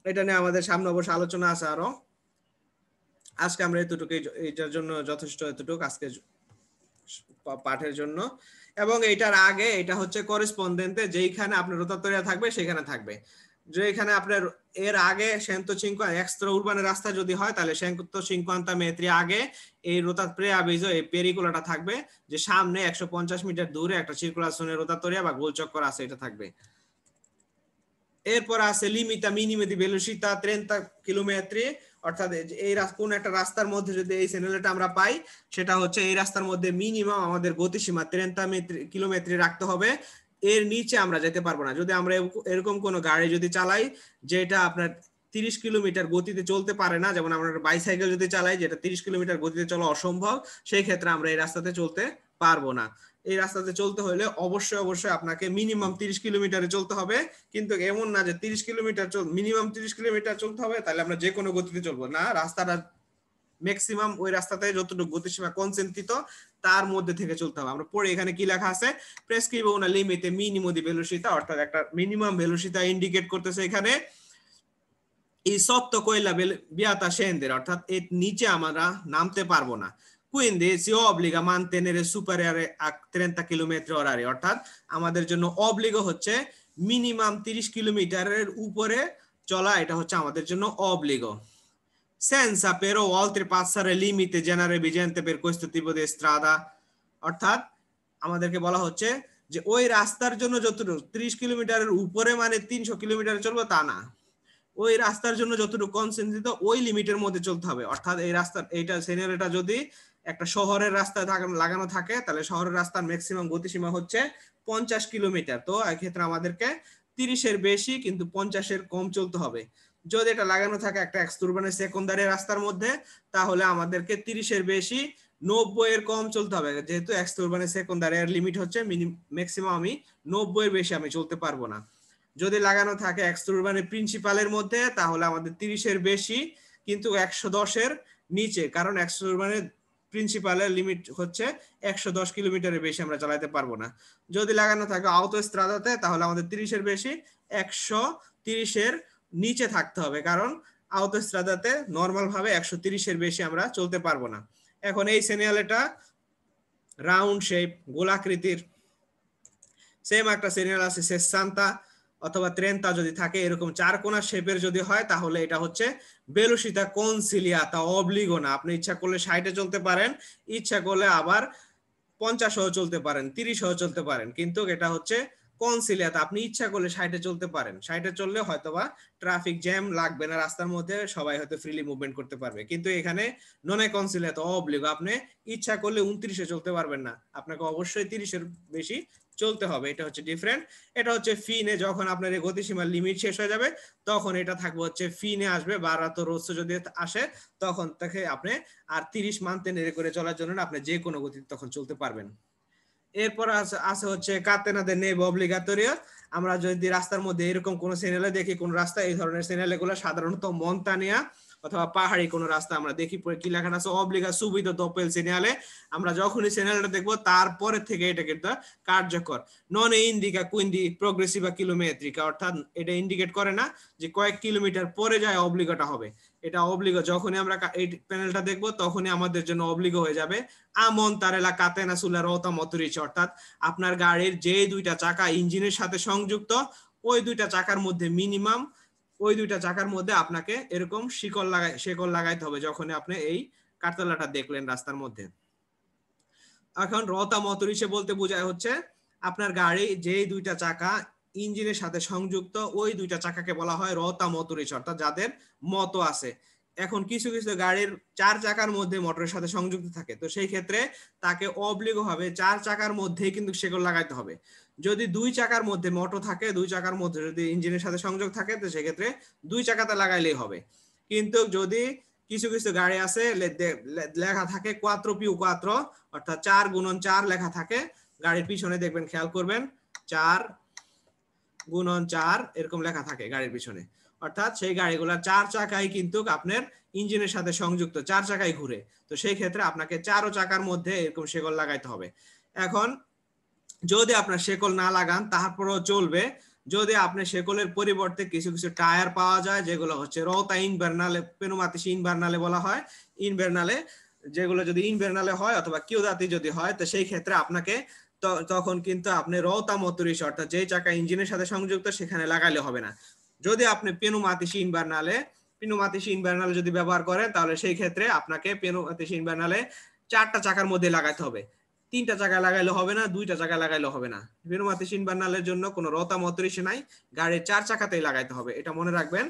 এটা নিয়ে আমাদের সামনে অবশ্য আলোচনা আছে আরো। আজকে আমরা এতটুকু, এইটার জন্য যথেষ্ট, এতটুকু আজকে পাঠের জন্য। এবং এইটার আগে এটা হচ্ছে করেসপন্ডেন্টে, যেইখানে আপনার রোতাতরিয়া থাকবে সেখানে থাকবে। যে এখানে আপনার এর আগে সেন্তো চিনকো এক্সট্রা উরবানের রাস্তা যদি হয়, তাহলে সেন্তো চিনকোয়ান্তা মেত্রি আগে এই রোতা প্রেআভিজো এই পেরিকুলাটা থাকবে, যে সামনে 150 মিটার দূরে একটা সার্কুলাসনের রোতাতরিয়া বা গোলচক্কর আছে, এটা থাকবে। এরপর আছে লিমিটা মিনিমে দি ভেলোসিতা 30 কিলোমিটার, অর্থাৎ এই কোন একটা রাস্তার মধ্যে যদি এই চ্যানেলটা আমরা পাই, সেটা হচ্ছে এই রাস্তার মধ্যে মিনিমাম আমাদের গতিসীমা 30 কিলোমিটার রাখতে হবে। এর নিচে আমরা যেতে পারবো না। যদি আমরা এরকম কোন গাড়ি যদি চালাই যেটা আপনার 30 কিলোমিটার গতিতে চলতে পারে না, যেমন আমরা বাইসাইকেল যদি চালাই যেটা 30 কিলোমিটার গতিতে চলা অসম্ভব, সেই ক্ষেত্রে আমরা এই রাস্তাতে চলতে পারবো না। এই রাস্তাতে চলতে হলে অবশ্যই আপনাকে মিনিমাম 30 কিলোমিটারে চলতে হবে। কিন্তু এমন না যে 30 কিলোমিটার মিনিমাম 30 কিলোমিটার চলতে হবে, তাহলে আমরা যে কোনো গতিতে চলবো না। রাস্তাটা ম্যাক্সিমাম ওই রাস্তাতে যতটুকু গতিসীমা কনসেন্ট্রিত তার মধ্যে থেকে চলতে হবে। আমরা পরে এখানে কি লেখা আছে, প্রেসক্রিবো una limite minimo di velocità, অর্থাৎ একটা মিনিমাম ভেলোসিটি ইন্ডিকেট করতেছে এখানে। এই সত্য কইলা বিয়াতা scendere, অর্থাৎ এর নিচে আমরা নামতে পারবো না। Quindi si obbliga a mantenere superiore a 30 km/h, অর্থাৎ আমাদের জন্য অব্লিগ হচ্ছে মিনিমাম 30 কিলোমিটারের উপরে চলা, এটা হচ্ছে আমাদের জন্য অব্লিগ। Senza però oltrepassare il limite generale vigente per questo tipo di strada, অর্থাৎ আমাদেরকে বলা হচ্ছে যে ওই রাস্তার জন্য যতটুকু 30 কিলোমিটারের উপরে মানে 300 কিলোমিটার চলবে তা না, ওই রাস্তার জন্য যতটুকু কনসেন্ট্রিত ওই লিমিটের মধ্যে চলতে হবে। অর্থাৎ এই রাস্তার এইটা সিনারিওটা যদি একটা শহরের রাস্তায় লাগানো থাকে, তাহলে শহরের রাস্তার ম্যাক্সিমাম গতিসীমা হচ্ছে 50 কিলোমিটার। তো এক্ষেত্রে আমাদেরকে 30-এর বেশি কিন্তু 50-এর কম চলতে হবে। যদি এটা লাগানো থাকে একটা এক্সটুরবানের সেকেন্ডারি রাস্তার মধ্যে, তাহলে আমাদেরকে 30-এর বেশি 90-এর কম চলতে হবে, যেহেতু এক্সটুরবানের সেকেন্ডারি এর লিমিট হচ্ছে ম্যাক্সিমাম আমি 90-এর বেশি আমি চলতে পারবো না। যদি লাগানো থাকে এক্সটুরবানের প্রিন্সিপালের মধ্যে, তাহলে আমাদের 30-এর বেশি কিন্তু 110-এর নিচে, কারণ এক্সটুরবানের প্রিন্সিপালের লিমিট হচ্ছে 110 কিলোমিটারের বেশি আমরা চালাতে পারবো না। যদি লাগানো থাকে আউটোস্ট্রাদাতে, তাহলে আমাদের 30-এর বেশি 130-এর নিচে থাকতে হবে, কারণ আউটোস্ট্রাদাতে নরমাল ভাবে 130-এর বেশি আমরা চলতে পারবো না। এখন এই সিগন্যালটা রাউন্ড শেপ, গোলাকৃতির, সেম একটা সিগন্যাল আছে 60 অথবা 30 যদি থাকে, এরকম চার কোণা শেপের যদি হয়, তাহলে এটা হচ্ছে ভেলোসিটা কনসিলিয়াতা অব্লিগো না। আপনি ইচ্ছা করলে 60-এ চলতে পারেন, ইচ্ছা করলে আবার 50-এও চলতে পারেন, 30-এও চলতে পারেন, কিন্তু এটা হচ্ছে কনসিলিয়াতা। আপনি ইচ্ছা করলে 60-এ চলতে পারেন, 60-এ চললে হয়তোবা ট্রাফিক জ্যাম লাগবে না রাস্তার মধ্যে, সবাই হয়তো ফ্রিলি মুভমেন্ট করতে পারবে। কিন্তু এখানে নন কনসিলিয়াতা অব্লিগো, আপনি ইচ্ছা করলে 29-এ চলতে পারবেন না, আপনাকে অবশ্যই 30-এর বেশি চলতে হবে। এটা হচ্ছে ডিফারেন্ট। এটা হচ্ছে ফিনে, যখন আপনার এই গতিসীমার লিমিট শেষ হয়ে যাবে, তখন এটা থাকবে হচ্ছে ফিনে আসবে, বারাতো রোসো যদি আসে, তখন তাকে আপনি আর 30 মানতে নেড়ে করে চলার জন্য আপনি যে কোনো গতিতে তখন চলতে পারবেন। এরপর আছে হচ্ছে কাতেনাদের নেব অব্লিগাটোরিও। আমরা যদি রাস্তার মধ্যে এরকম কোন সিগন্যালে দেখি, কোন রাস্তা এই ধরনের সিগন্যালগুলো সাধারণত মন্তানিয়া অথবা পাহাড়ি কোন রাস্তা আমরা দেখি, কি লেখা আছে অব্লিগা সুবিধা দোপেল সিগন্যালে, আমরা যখনই সিগন্যালটা দেখবো তারপরে থেকে এটা কিন্তু কার্যকর। নন ইন্ডিকা কুইন্ডি প্রোগ্রেসিভা কিলোমেট্রিকা, অর্থাৎ এটা ইন্ডিকেট করে না যে কয়েক কিলোমিটার পরে যায় অব্লিগাটা হবে। এটা অব্লিগো, যখনই আমরা এই প্যানেলটা দেখবো তখনই আমাদের জন্য অব্লিগো হয়ে যাবে। আমন তারেলা কাতেনা সুলা রোতা মতুরিচ, অর্থাৎ আপনার গাড়ির যে দুইটা চাকা ইঞ্জিনের সাথে সংযুক্ত, ওই দুইটা চাকার মধ্যে মিনিমাম ওই দুইটা চাকার মধ্যে আপনাকে এরকম শেকল লাগাইতে হবে যখন আপনি এই কারতালাটা দেখলেন রাস্তার মধ্যে। এখন রতা মোটরিসে বলতে বোঝায় হচ্ছে আপনার গাড়ি যেই দুইটা চাকা ইঞ্জিনের সাথে সংযুক্ত ওই দুইটা চাকাকে বলা হয় রতা মোটরিস, অর্থাৎ যাদের মতো আছে। এখন কিছু কিছু গাড়ির 4 চাকার মধ্যে মোটরের সাথে সংযুক্ত থাকে, তো সেই ক্ষেত্রে তাকে অব্লিগভাবে 4 চাকার মধ্যেই কিন্তু শেকল লাগাইতে হবে। যদি 2 চাকার মধ্যে মোটর থাকে, 2 চাকার মধ্যে যদি ইঞ্জিনের সাথে সংযোগ থাকে, তো সেক্ষেত্রে 2 চাকাতে লাগাইলেই হবে। কিন্তু যদি কিছু কিছু গাড়ি আছে লেখা থাকে 4x4, অর্থাৎ 4x4 লেখা থাকে গাড়ির পিছনে, দেখবেন খেয়াল করবেন 4x4 এরকম লেখা থাকে গাড়ির পিছনে, অর্থাৎ সেই গাড়িগুলা 4 চাকাই কিন্তু আপনার ইঞ্জিনের সাথে সংযুক্ত, 4 চাকাই ঘুরে। তো সেই ক্ষেত্রে আপনাকে 4 চাকার মধ্যে এরকম শেকল লাগাইতে হবে। এখন যদি আপনার শেকল না লাগান তারপরেও চলবে, যদি আপনি শেকলের পরিবর্তে কিছু কিছু টায়ার পাওয়া যায় যেগুলো হচ্ছে রতা ইনভার্নালে, পেনুমাতিসি ইনভার্নালে বলা হয়, ইনভার্নালে, যেগুলো যদি ইনভার্নালে হয় অথবা কিউদাতি যদি হয়, তো সেই ক্ষেত্রে আপনাকে তখন কিন্তু আপনি রতা মোটরিস, অর্থাৎ যে চাকা ইঞ্জিনের সাথে সংযুক্ত সেখানে লাগাইলে হবে না। যদি আপনি পেনুমাতিসি ইনভার্নালে যদি ব্যবহার করেন, তাহলে সেই ক্ষেত্রে আপনাকে পেনুমাতিসি ইনভার্নালে 4টা চাকার মধ্যে লাগাতে হবে। 3টা চাকা লাগাইলে হবে না, 2টা চাকা লাগাইলে হবে না। পেনুমাতিসি ইনভার্নালের জন্য কোনো রতা মোটরিস নাই, গাড়ির 4 চাকাতেই লাগাইতে হবে, এটা মনে রাখবেন।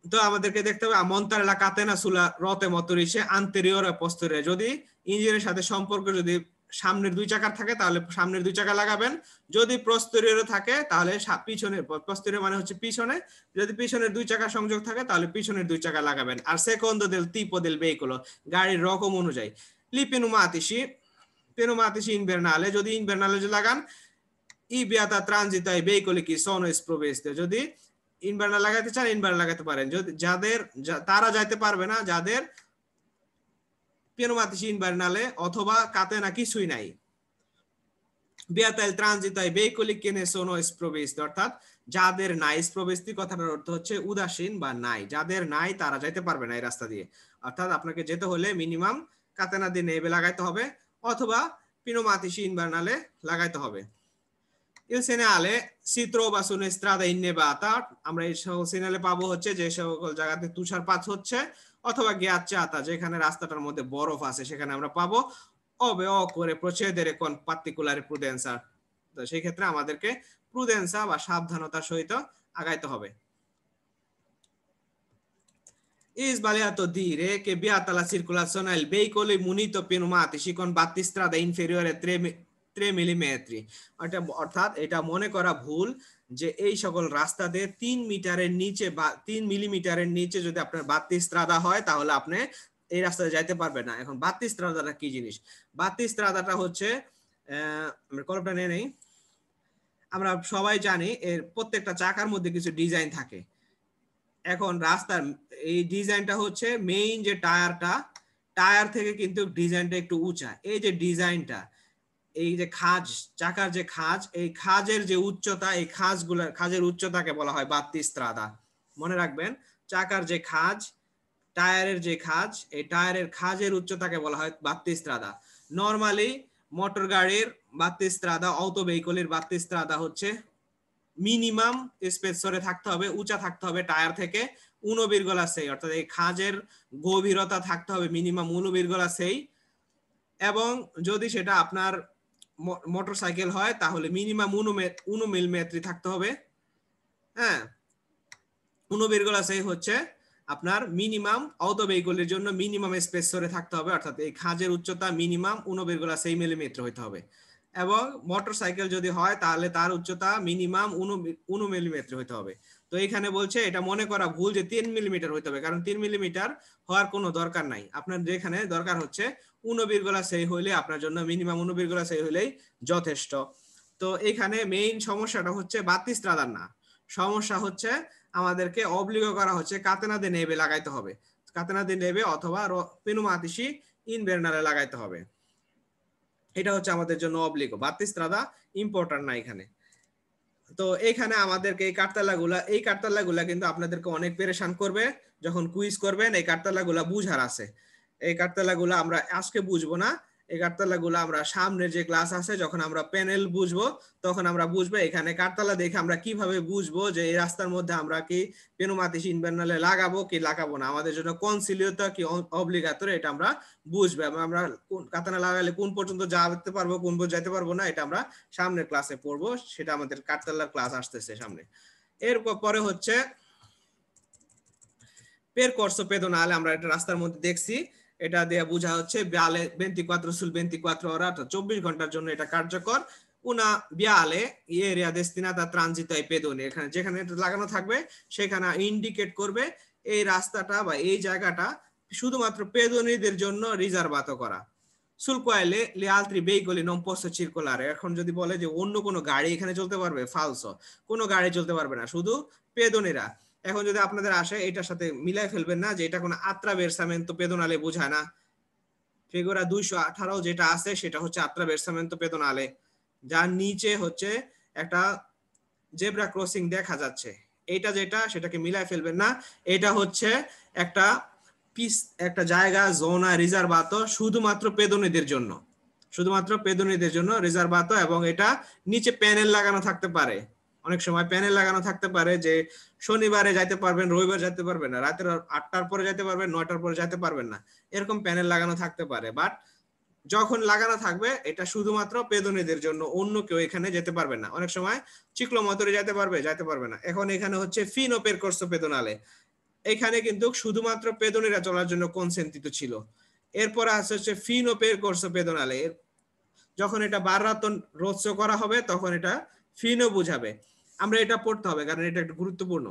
তো আমাদেরকে দেখতে হবে montare la catena sulla ruote motrice anteriore e posteriore, যদি ইঞ্জিনের সাথে সম্পর্ক যদি সামনের 2 চাকার থাকে তাহলে সামনের 2 চাকা লাগাবেন, যদি পোস্টেরিয়র থাকে তাহলে পিছনে, পোস্টেরিয়র মানে হচ্ছে পিছনে, যদি পিছনের 2 চাকা সংযোগ থাকে তাহলে পিছনের 2 চাকা লাগাবেন। আর secondo del tipo del veicolo, গাড়ির রকম অনুযায়ী। Li pneumatici invernale, যদি ইনভার্নালে লাগান, i vieta transito ai veicoli che sono sprovvisti, যদি ইনভার্নার লাগাতে চান ইনভার্নার লাগাতে পারেন, যদি যাদের তারা যাইতে পারবে না যাদের পেনুমাতিসি ইনভার্নালে অথবা কাতেনা কিছুই নাই। vieta il transito ai veicoli che ne sono sprovvisti, অর্থাৎ যাদের নাই, স্প্রোভেস্তি কথাটার অর্থ হচ্ছে উদাসীন বা নাই, যাদের নাই তারা যাইতে পারবে না এই রাস্তা দিয়ে, অর্থাৎ আপনাকে যেতে হলে মিনিমাম কাতেনা দিয়ে নেবে লাগাইতে হবে অথবা পেনুমাতিসি ইনভার্নালে লাগাইতে হবে। Il segnale si trova su una strada innevata, আমরা এই সিগন্যালে পাবো হচ্ছে যে সকল জায়গাতে তুষারপাত হচ্ছে অথবা ghiacciata, যেখানে রাস্তাটার মধ্যে বরফ আছে সেখানে আমরা পাবো। ove occorre procedere con particolare prudenza, তো সেই ক্ষেত্রে আমাদেরকে প্রুডেন্সা বা সাবধানতার সহিত আগাইতে হবে। È sbagliato dire che vieta la circolazione al veicolo munito pneumatici con battistrada inferiore 3 millimetre, অর্থাৎ এটা মনে করা ভুল যে এই সকল রাস্তাতে 3 মিটারের নিচে বা 3 মিলিমিটারের নিচে যদি আপনার বাত্তিস্ত্রাদা হয় তাহলে আপনি এই রাস্তায় যাইতে পারবেন না। এখন বাত্তিস্ত্রাদাটা কি জিনিস? বাত্তিস্ত্রাদাটা হচ্ছে আমরা কলমটা নিয়ে নেই, আমরা সবাই জানি এর প্রত্যেকটা চাকার মধ্যে কিছু ডিজাইন থাকে। এখন রাস্তার এই ডিজাইনটা হচ্ছে মেইন যে টায়ার থেকে কিন্তু ডিজাইনটা একটু উঁচা, এই যে ডিজাইনটা, এই যে খাঁজ, চাকার যে খাঁজ, এই খাঁজের যে উচ্চতা, এই খাঁজের উচ্চতাকে বলা হয় বাত্তিস্ত্রাদা। মনে রাখবেন, চাকার যে খাঁজ, টায়ারের যে খাঁজ, এই টায়ারের খাঁজের উচ্চতাকে বলা হয় বাত্তিস্ত্রাদা। নরমালি মোটর গাড়ির বাত্তিস্ত্রাদা, অটো ভেহিকলের বাত্তিস্ত্রাদা হচ্ছে মিনিমাম স্পেসরে থাকতে হবে, উঁচা থাকতে হবে টায়ার থেকে 1,6, অর্থাৎ এই খাঁজের গভীরতা থাকতে হবে মিনিমাম 1,6, এবং যদি সেটা আপনার মোটরসাইকেল হয় তাহলে মিনিমাম 1 মিলিমিটার থাকতে হবে। হ্যাঁ, 1,6 হচ্ছে আপনার মিনিমাম, অটো ভেহিকলের জন্য মিনিমাম স্পেসরে থাকতে হবে, অর্থাৎ এই খাঁজের উচ্চতা মিনিমাম 1,6 মিলিমিটার হইতে হবে। এবং মোটরসাইকেল যদি হয় তাহলে তার উচ্চতা মিনিমাম 1 মিলিমিটার হইতে হবে। তো এখানে বলছে এটা মনে করা ভুল যে 3 মিলিমিটার হইতে হবে, কারণ 3 মিলিমিটার হওয়ার কোনো দরকার নাই, আপনার যেখানে দরকার হচ্ছে 1,6 হইলে আপনার জন্য মিনিমাম 1,6 হইলেই যথেষ্ট। তো এখানে মেইন সমস্যাটা হচ্ছে বাত্তিস্ত্রাদার না, সমস্যা হচ্ছে আমাদেরকে অব্লিগ করা হচ্ছে কাতেনা দে নেবে লাগাইতে হবে, কাতেনা দে নেবে অথবা পেনুমাতিসি ইনভার্নালে লাগাইতে হবে, এটা হচ্ছে আমাদের জন্য অব্লিগ। বাত্তিস্ত্রাদা ইম্পর্টেন্ট না এখানে। তো এখানে আমাদেরকে এই কার্তালাগুলা কিন্তু আপনাদেরকে অনেক পেরেশান করবে যখন কুইজ করবেন। এই কার্তালাগুলা বুঝার আছে, এই কার্তালাগুলা আমরা আজকে বুঝবো না, এই কাঠতলাগুলো আমরা সামনে যে ক্লাস আছে যখন আমরা প্যানেল বুঝবো তখন আমরা বুঝবো এখানে কাঠতলা দেখে আমরা কিভাবে বুঝবো যে এই রাস্তার মধ্যে আমরা কি পেনুমাতিস ইনভার্নালে লাগাবো কি লাগাবো না, আমাদের জন্য কনসিলিয়তা কি অব্লিগাতরি এটা আমরা বুঝবো এবং আমরা কাতানা লাগালে কোন পর্যন্ত যেতে পারবো কোন পর্যন্ত যেতে পারবো না এটা আমরা সামনের ক্লাসে পড়বো, সেটা আমাদের কাঠতলার ক্লাস আসতেছে সামনে। এরপরে হচ্ছে percorso pedonale, আমরা এটা রাস্তার মধ্যে দেখছি, এটা দিয়ে বোঝা হচ্ছে viale 24 sul 24 ora, 24 ঘন্টার জন্য এটা কার্যকর। una viale area destinata a transito ai pedoni, এখানে যেখানে এটা লাগানো থাকবে সেখানে ইন্ডিকেট করবে এই রাস্তাটা বা এই জায়গাটা শুধুমাত্র পেদনীদের জন্য রিজার্ভাতো করা। sul quale gli altri veicoli non possono circolare, এখন যদি বলে যে অন্য কোনো গাড়ি এখানে চলতে পারবে, ফালসো, কোনো গাড়ি চলতে পারবে না, শুধু পেদনীরা। এখন যদি আপনাদের আসে এটার সাথে মিলাই ফেলবেন না যে এটা কোনো attraversamento pedonale বোঝায় না। ফিগুরা 218 যেটা আছে সেটা হচ্ছে attraversamento pedonale, যার নিচে হচ্ছে একটা জেব্রা ক্রসিং দেখা যাচ্ছে, এইটা যেটা সেটাকে মিলাই ফেলবেন না, এটা হচ্ছে একটা পিস, একটা জায়গা জোনা রিজার্ভাতো শুধুমাত্র পেদনীদের জন্য, শুধুমাত্র পেদনীদের জন্য রিজার্ভাতো, এবং এটা নিচে প্যানেল লাগানো থাকতে পারে, অনেক সময় প্যানেল লাগানো থাকতে পারে যে শনিবারে যাইতে পারবেন, রবিবার যেতে পারবেন না, রাতের 8টার পরে যেতে পারবেন, 9টার পরে যেতে পারবেন না, এরকম প্যানেল লাগানো থাকতে পারে। বাট যখন লাগানো থাকবে এটা শুধুমাত্র পেদনীদের জন্য, অন্য কেউ এখানে যেতে পারবে না। অনেক সময় চিক্লোমোটরে যেতে পারবে, যেতে পারবে না। এখন এখানে হচ্ছে ফিনো পেরকোর্সো পেদোনালে, এখানে কিন্তু শুধুমাত্র পেদনীরা চলার জন্য কনসেন্ট্রিত ছিল। এরপর আছে হচ্ছে ফিনো পেরকোর্সো পেদোনালে, যখন এটা বারাতন রোৎস করা হবে তখন এটা ফিনো বুঝাবে। আমরা এটা পড়তে হবে কারণ এটা একটু গুরুত্বপূর্ণ।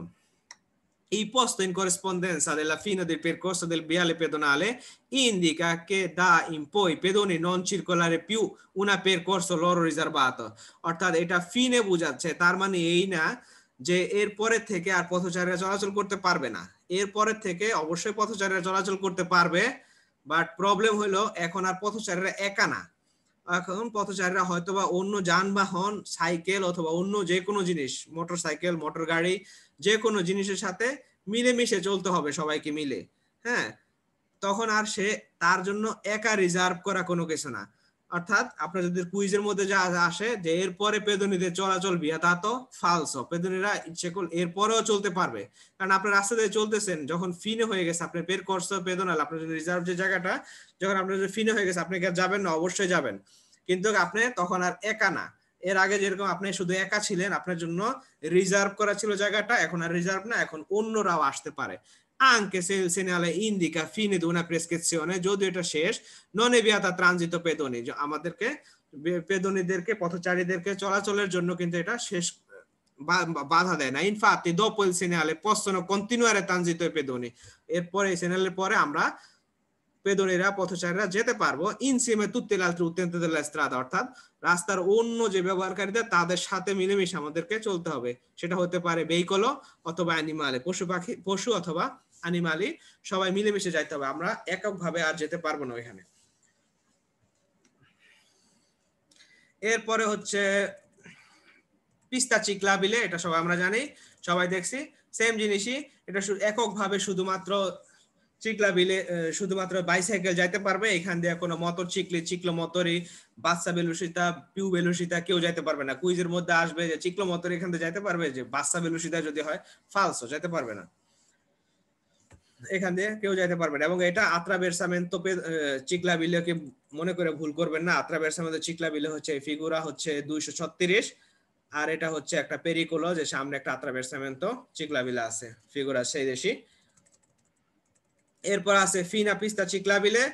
Il posto in corrispondenza della fine del percorso del viale pedonale indica che da in poi i pedoni non circolare più una percorso loro riservato, অর্থাৎ এটা ফিনে বোঝাচ্ছে, তার মানে এই না যে এরপরে থেকে আর পথচারীরা চলাচল করতে পারবে না, এরপরে থেকে অবশ্যই পথচারীরা চলাচল করতে পারবে, বাট প্রবলেম হলো এখন আর পথচারীরা একা না, এখন পথচারীরা হয়তোবা অন্য যানবাহন, সাইকেল অথবা অন্য যে কোনো জিনিস, মোটর সাইকেল, মোটর গাড়ি, যে কোনো জিনিসের সাথে মিলেমিশে চলতে হবে সবাইকে মিলে। হ্যাঁ, তখন আর সে তার জন্য একা রিজার্ভ করা কোনো কিছু না। অর্থাৎ আপনার যদি কুইজের মধ্যে যা আসে যে এরপরে পেদনীদের চলাচল বিয়াতাতো ফালসো, পেদনীরা ইচ্ছে করলে এরপরেও চলতে পারবে, কারণ আপনার রাস্তা দিয়ে চলতেছেন, যখন ফিনে হয়ে গেছে আপনার পেরকোর্সো পেদোনাল, আপনার যদি রিজার্ভ যে জায়গাটা, যখন আপনার যদি ফিনে হয়ে গেছে আপনি কি যাবেন না? অবশ্যই যাবেন, কিন্তু আপনি তখন আর একা না। এর আগে যেরকম আপনি শুধু একা ছিলেন, আপনার জন্য রিজার্ভ করা ছিল জায়গাটা, এখন আর রিজার্ভ না, এখন অন্যরাও আসতে পারে। anche se il segnale indica fine di una prescrizione, যদিও এটা শেষ, non è vieta transito pedoni, আমাদেরকে পেদনীদেরকে, পথচারীদেরকে চলাচলের জন্য কিন্তু এটা শেষ, বাধা দেয় না। infatti dopo il segnale possono continuare transito i pedoni, এরপরে এই সেনালের পরে আমরা পেদনীরা, পথচারীরা যেতে পারবো insieme tutti gli altri utenti della strada, অর্থাৎ রাস্তার অন্য যে ব্যবহারকারীদের তাদের সাথে মিলেমিশে আমাদেরকে চলতে হবে, সেটা হতে পারে ভেহিকল অথবা অ্যানিমালে, পশু পাখি, পশু অথবা অ্যানিমালি, সবাই মিলেমিশে যাইতে হবে, আমরা এককভাবে আর যেতে পারবো না ওইখানে। এরপরে হচ্ছে পিস্তা চিকলাবিলে, এটা সবাই আমরা জানি, সবাই দেখছি, সেম জিনিসই, এটা এককভাবে শুধুমাত্র চিকলাবিলে শুধুমাত্র বাইসাইকেল যাইতে পারবে, এখান দিয়ে কোনো মোটর চিকলি, চিকলো মোটরি, বাচ্চা বেলুসিতা, পিউ বেলুসিতা কেউ যাইতে পারবে না। কুইজের মধ্যে আসবে যে চিকলো মোটর এখান দিয়ে যাইতে পারবে, যে বাচ্চা বেলুসিতা যদি হয় ফালসো, যাইতে পারবে না, এখান দিয়ে কেউ যাইতে পারবে না। এবং এটা attraversamento চিকলাবিলেকে মনে করে ভুল করবেন না, attraversamento চিকলাবিলে হচ্ছে এই ফিগুরা হচ্ছে 236, আর এটা হচ্ছে একটা পেরিকোলো, যে সামনে একটা attraversamento চিকলাবিলে আছে, ফিগুরা সেই দেশি। এরপর আছে ফিনা পিস্তা চিকলাবিলে,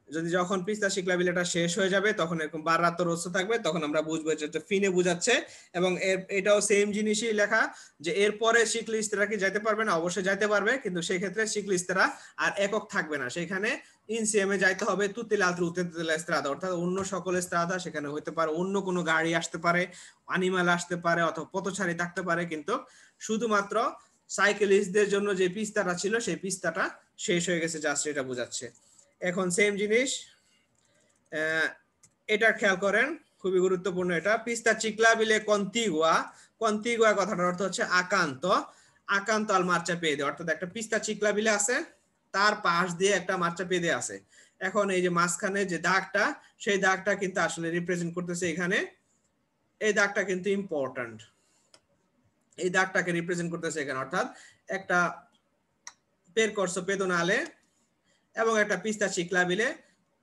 যদি যখন পিস্তা চিকলাবিলেটা শেষ হয়ে যাবে তখন এরকম বারাতো রোস্ত থাকবে, তখন আমরা বুঝবো যে এটা ফিনে বুঝাচ্ছে। এবং এটাও সেম জিনিসই লেখা যে এরপরে সিক্লিস্টরা কি যাইতে পারবে না? অবশ্যই যাইতে পারবে, কিন্তু সেই ক্ষেত্রে সিক্লিস্টরা আর একক থাকবে না, সেখানে ইনসিএমে যাইতে হবে তুতি লালত্র উত্তেলা স্ত্রাদা, অর্থাৎ অন্য সকল স্ত্রাদা, সেখানে হইতে পারে অন্য কোনো গাড়ি আসতে পারে, অ্যানিমাল আসতে পারে, অথবা পথচারী থাকতে পারে, কিন্তু শুধুমাত্র সাইকেলিস্টদের জন্য যে পিস্তাটা ছিল সেই পিস্তাটা শেষ হয়ে গেছে, জাস্ট এটা বোঝাচ্ছে। এখন সেম জিনিস, এটা খেয়াল করেন, খুবই গুরুত্বপূর্ণ এটা, পিস্তা চিকলাবিলে কন্টিগুয়া, কন্টিগুয়া কথাটার অর্থ হচ্ছে আকান্ত, আকান্ত আল মার্চা পেয়ে দেয়, অর্থাৎ একটা পিস্তা চিকলাবিলে আছে, তার পাশ দিয়ে একটা মাত্রা পেদে আছে। এখন এই যে মাঝখানে যে দাগটা, সেই দাগটা কিন্তু আসলে রিপ্রেজেন্ট করতেছে এখানে, এই দাগটা কিন্তু ইম্পর্ট্যান্ট, এই দাগটাকে রিপ্রেজেন্ট করতেছে এখানে, অর্থাৎ একটা পেরকর্স পেদোনালে এবং একটা পিস্তা চিকলাবিলে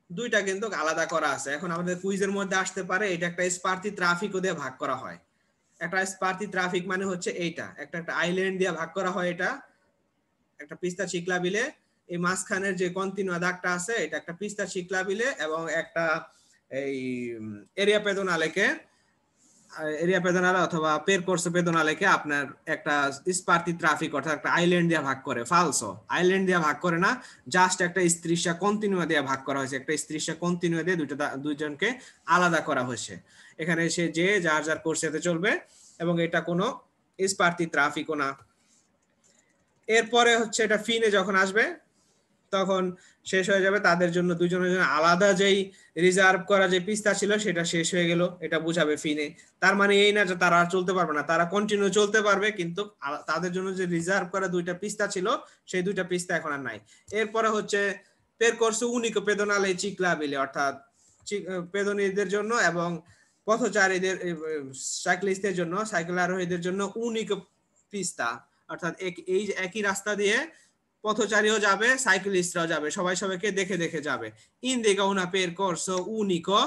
দুইটা কিন্তু আলাদা করা আছে। এখন আমাদের কুইজের মধ্যে আসতে পারে এটা একটা স্পার্তি ট্রাফিকও দিয়ে ভাগ করা হয়। একটা স্পার্তি ট্রাফিক মানে হচ্ছে এইটা, একটা একটা আইল্যান্ড দিয়ে ভাগ করা হয়, এটা একটা পিস্তা চিকলাবিলে, এই মাঝখানের যে কন্টিনিউ দাগটা আছে এটা একটা পিস্তা চিকলাবিলে এবং একটা এই এরিয়া পেদোনালেকে, এরিয়া পেদোনালে অথবা পেরকোর্স পেদোনালেকে আপনার একটা স্পার্তি ট্রাফিক অর্থাৎ একটা আইল্যান্ড দিয়ে ভাগ করে, ফালসো আইল্যান্ড দিয়ে ভাগ করে না, জাস্ট একটা স্ত্রিশা কন্টিনিউ দিয়ে ভাগ করা হয়েছে, একটা স্ত্রিশা কন্টিনিউ দিয়ে দুইজনকে আলাদা করা হয়েছে। এখানে সে যে যার যার কোর্সেতে চলবে এবং এটা কোনো স্পার্তি ট্রাফিকও না। এরপরে হচ্ছে এটা ফিনে যখন আসবে তখন শেষ হয়ে যাবে, তাদের জন্য দুইজনের জন্য আলাদা যেই রিজার্ভ করা যে পিস্তা ছিল সেটা শেষ হয়ে গেল, এটা বুঝাবে ফিনে। তার মানে এই না যে তারা আর চলতে পারবে না, তারা কন্টিনিউ চলতে পারবে, কিন্তু তাদের জন্য যে রিজার্ভ করা দুইটা পিস্তা ছিল সেই দুইটা পিস্তা এখন আর নাই। এরপরে হচ্ছে পেরকোর্স উনিকো পেদোনালে চিকলাবিলে, অর্থাৎ পেদোনীদের জন্য এবং পথচারীদের সাইক্লিস্টদের জন্য, সাইকেল আরোহীদের জন্য উনিকো পিস্তা, অর্থাৎ এই একই রাস্তা দিয়ে পথচারীও যাবে, সাইক্লিস্টরাও যাবে, সবাই সবাইকে দেখে দেখে যাবে। ইন্দিকা উনা পেরকোর্সো উনিকো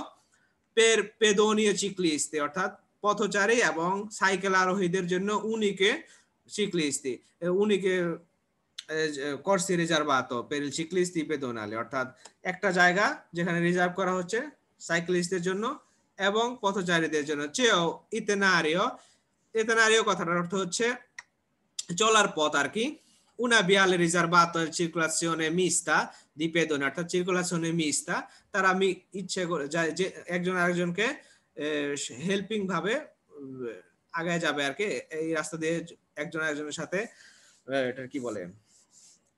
পের পেদোনীয় চিকলিস্তি, অর্থাৎ পথচারী এবং সাইকেল আরোহীদের জন্য উনিকে চিকলিস্তি, উনিকে corsi riservato per il ciclisti pedonali, অর্থাৎ একটা জায়গা যেখানে রিজার্ভ করা হচ্ছে সাইক্লিস্টদের জন্য এবং পথচারীদের জন্য। চেও ইতেনারিও, ইতেনারিও কথাটার অর্থ হচ্ছে চলার পথ আর কি। una viale riservato al circolazione mista di pedoni, অর্থাৎ circolazione mista, তারা আমি ইচ্ছে করে যে একজন আরেকজনকে হেল্পিং ভাবে আগায় যাবে আর কি, এই রাস্তা দিয়ে একজন আরেকজনের সাথে এটা কি বলে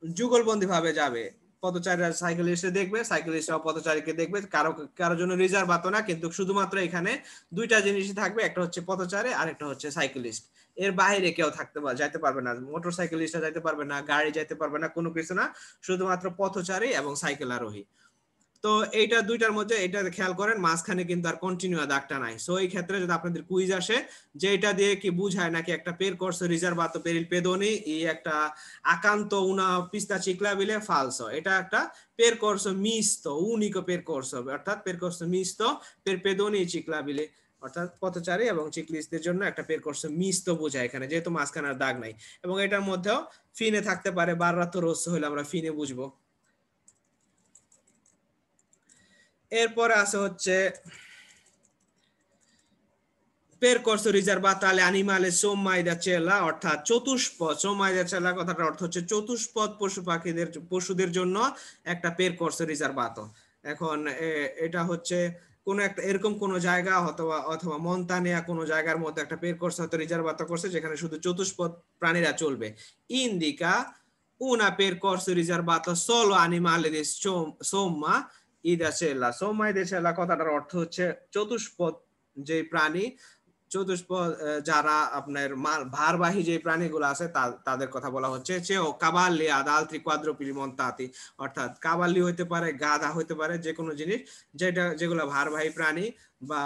যুগলবন্দি ভাবে যাবে। পথচারীরা সাইকেলিস্ট দেখবে, সাইকেলিস্টরাও পথচারীকে দেখবে, কারো কারো জন্য রিজার্ভ আতো না, কিন্তু শুধুমাত্র এখানে দুইটা জিনিসই থাকবে, একটা হচ্ছে পথচারী আর একটা হচ্ছে সাইকেলিস্ট। এর বাইরে কেউ যাইতে পারবে না, মোটর সাইকেলিস্টরা যাইতে পারবে না, গাড়ি যাইতে পারবে না, কোনো কিছু না, শুধুমাত্র পথচারী এবং সাইকেল আরোহী। তো এইটা দুইটার মধ্যে এটা খেয়াল করেন, মাঝখানে কিন্তু আর কন্টিনিউ দাগটা নাই। সো এই ক্ষেত্রে যদি আপনাদের কুইজ আসে যে এটা দিয়ে কি বুঝায় নাকি একটা পেরকোর্স রিজার্ভাতো per il pedoni এই একটা accanto una pista ciclabile falso, এটা একটা পেরকোর্স মিsto, unico percorso, অর্থাৎ পেরকোর্স মিsto per pedoni e ciclabili, অর্থাৎ পথচারী এবং চিকলিস্টদের জন্য একটা পেরকোর্স মিsto বোঝায় এখানে, যেহেতু মাঝখানে আর দাগ নাই। এবং এটার মধ্যেও ফিনে থাকতে পারে, বাররাতো রোসো হলে আমরা ফিনে বুঝবো। এরপরে আছে হচ্ছে percorso riservato alle animali sommai da cella, অর্থাৎ চতুষ্পদ। sommai da cella কথাটার অর্থ হচ্ছে চতুষ্পদ পশু পাখিদের, পশুদের জন্য একটা percorso riservato। এখন এটা হচ্ছে কোন একটা এরকম কোন জায়গা অথবা অথবা মন্তানিয়া কোন জায়গার মধ্যে একটা percorso হয়তো রিজার্ভাতো করছে যেখানে শুধু চতুষ্পদ প্রাণীরা চলবে। indica una percorso riservato solo animali di somma ইদা চেলা। সোম্মা ইদা চেলা কথাটার অর্থ হচ্ছে চতুষ্পদ যে প্রাণী, চতুষ্পদ যারা আপনার ভারবাহী যে প্রাণীগুলো আছে তাদের কথা বলা হচ্ছে। চেও কাবাল্লি আদ আলত্রি কোয়াদ্রোপিলি মন্তাতি, অর্থাৎ কাবাল্লি হইতে পারে, গাধা হইতে পারে, যে কোনো জিনিস যেগুলো ভারবাহী প্রাণী বা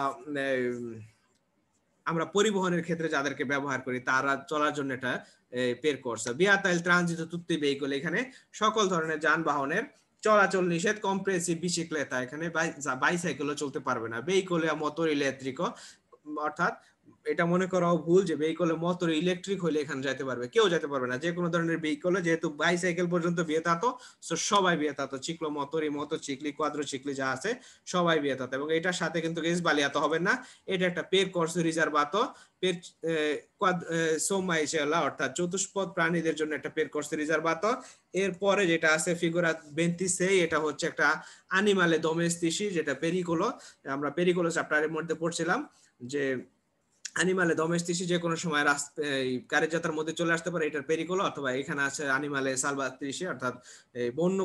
আমরা পরিবহনের ক্ষেত্রে যাদেরকে ব্যবহার করি তারা চলার জন্য এটা পেরকোর্স। বিয়াতাইল ট্রানজিটো তুত্তি ভেহিকল, এখানে সকল ধরনের যানবাহনের চলাচল নিষেধ। কম্প্রেসিভ বিচিক্লেতা, এখানে বাইসাইকেলও চলতে পারবে না। ভেহিকলে মোটর ইলেকট্রিকও, অর্থাৎ এটা মনে করাও ভুল যে ভেহিকলে মোটর ইলেকট্রিক হলে এখানে যেতে পারবে, কেউ যেতে পারবে না। যে কোনো ধরনের ভেহিকলে, যেহেতু বাইসাইকেল পর্যন্ত বিয়েতাতো, সবাই বিয়েতাতো, চিকলো মোটর, মোটরচিকলি, কোয়াদ্রোচিকলি যা আছে সবাই বিয়েতাতো। এবং এটার সাথে কিন্তু বালিয়াতো হবে না, এটা একটা পেরকোর্স রিজার্ভাতো পের সোম্মাই চেলা, অর্থাৎ চতুষ্পদ প্রাণীদের জন্য একটা পেরকোর্স রিজার্ভাতো। এরপরে যেটা আছে ফিগুরা 26, এটা হচ্ছে একটা আনিমালে ডোমেস্টিসি, যেটা পেরিকোলো, আমরা পেরিকোলো চ্যাপ্টারের মধ্যে পড়ছিলাম যে অ্যানিমালে ডোমেস্টিসি যে কোনো সময় কার্যযাত্রার মধ্যে চলে আসতে পারে, এটার পেরিকোলো। অথবা এখানে আছে অ্যানিমালে সালভাত্রিসি, অর্থাৎ বন্য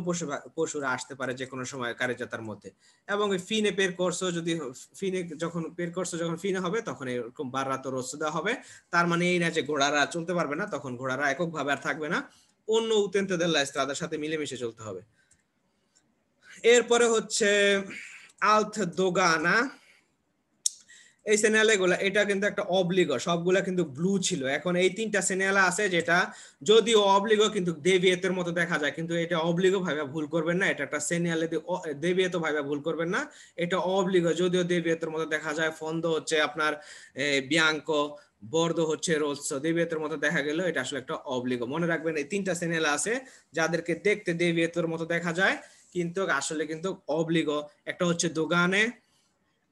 পশুরা আসতে পারে যে কোনো সময় কার্যযাত্রার মধ্যে। এবং ফিনে পেরকোর্সো, যদি ফিনে যখন পেরকোর্সো যখন ফিনে হবে তখন এরকম বাররাতো রোসো দেওয়া হবে। তার মানে এই না যে ঘোড়ারা চলতে পারবে না, তখন ঘোড়ারা এককভাবে আর থাকবে না, অন্য utente della strada সাথে মিলেমিশে চলতে হবে। এরপরে হচ্ছে alt dogana, এই সেনালেগুলা এটা কিন্তু একটা অবলিগো, সবগুলা কিন্তু ব্লু ছিল। এখন এই তিনটা সেনালা আছে যেটা যদিও অবলিগো কিন্তু দেবিয়েতের মতো দেখা যায়, কিন্তু এটা অবলিগো ভাবে ভুল করবেন না, এটা একটা সেনালে দেবিয়েত ভাবে ভুল করবেন না, এটা অবলিগো। যদিও দেবিয়েতের মতো দেখা যায়, ফন্দো হচ্ছে আপনার বিয়াঙ্কো, বর্দো হচ্ছে রোলসো, দেবিয়েতের মতো দেখা গেল, এটা আসলে একটা অবলিগো। মনে রাখবেন এই তিনটা সেনালা আছে যাদেরকে দেখতে দেবিয়েতের মতো দেখা যায় কিন্তু আসলে কিন্তু অবলিগো। একটা হচ্ছে দোগানে,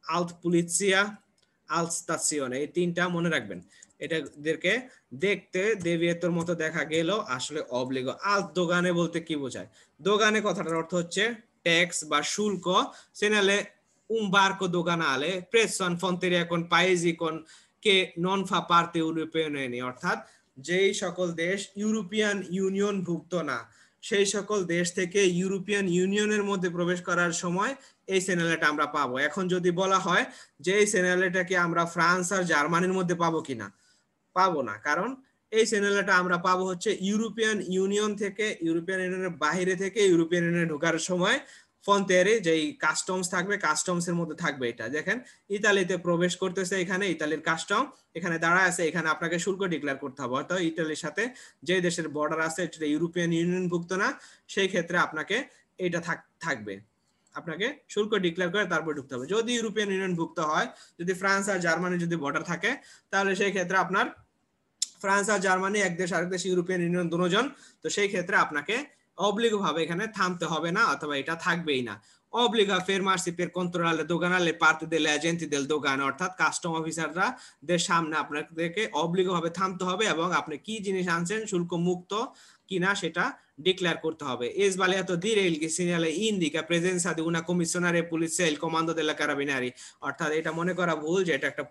আল্ট পুলিসিয়া, আল স্তাসিওনে, এই তিনটা মনে রাখবেন। এটাদেরকে দেখতে দেবিয়েতর মতো দেখা গেল আসলে অবলিগো। আল্ট দোগানে বলতে কি বোঝায়? দোগানে কথাটার অর্থ হচ্ছে ট্যাক্স বা শুল্ক। সেনালে un barco doganale presso un frontiera con paesi con che non fa parte European Union, অর্থাৎ যেই সকল দেশ ইউরোপিয়ান ইউনিয়ন ভুক্ত না সেই সকল দেশ থেকে ইউরোপিয়ান ইউনিয়নের মধ্যে প্রবেশ করার সময় এই সেনালেটা আমরা পাবো। এখন যদি বলা হয় যে এই সেনালেটাকে আমরা ফ্রান্স আর জার্মানির মধ্যে পাবো কিনা, পাবো না। কারণ এই সেনালেটা আমরা পাবো হচ্ছে ইউরোপিয়ান ইউনিয়ন থেকে, ইউরোপিয়ান ইউনিয়নের বাইরে থেকে ইউরোপিয়ান ইউনিয়নে ঢোকার সময় ফন্তেরে যেই কাস্টমস থাকবে, কাস্টমস এর মধ্যে থাকবে। এটা দেখেন ইতালিতে প্রবেশ করতেছে, এখানে ইতালির কাস্টম এখানে দাঁড়ায় আছে, এখানে আপনাকে শুল্ক ডিক্লেয়ার করতে হবে। অর্থাৎ ইতালির সাথে যে দেশের বর্ডার আছে এটা ইউরোপিয়ান ইউনিয়ন ভুক্ত না, সেই ক্ষেত্রে আপনাকে এটা থাকবে, আপনাকে শুল্ক ডিক্লেয়ার করে তারপর ঢুকতে হবে। যদি ইউরোপিয়ান ইউনিয়ন ভুক্ত হয়, যদি ফ্রান্স আর জার্মানি যদি বর্ডার থাকে, তাহলে সেই ক্ষেত্রে আপনার ফ্রান্স আর জার্মানি এক দেশ আরেক দেশ ইউরোপিয়ান ইউনিয়ন দুজন, তো সেই ক্ষেত্রে আপনাকে অবলিগো ভাবে এখানে থামতে হবে না, অথবা এটা থাকবেই না। obbliga a fermarsi per controllare doganale parte delle agenti del dogana, অর্থাৎ কাস্টম অফিসাররা দের সামনে আপনাদেরকে অবলিগো ভাবে থামতে হবে এবং আপনি কি জিনিস আনছেন শুল্ক মুক্ত কিনা সেটা ডিক্লেয়ার করতে হবে। è sbagliato dire il segnale indica presenza di una commissionaria polizia il comando della carabinieri, অর্থাৎ এটা মনে করা ভুল যে এটা একটা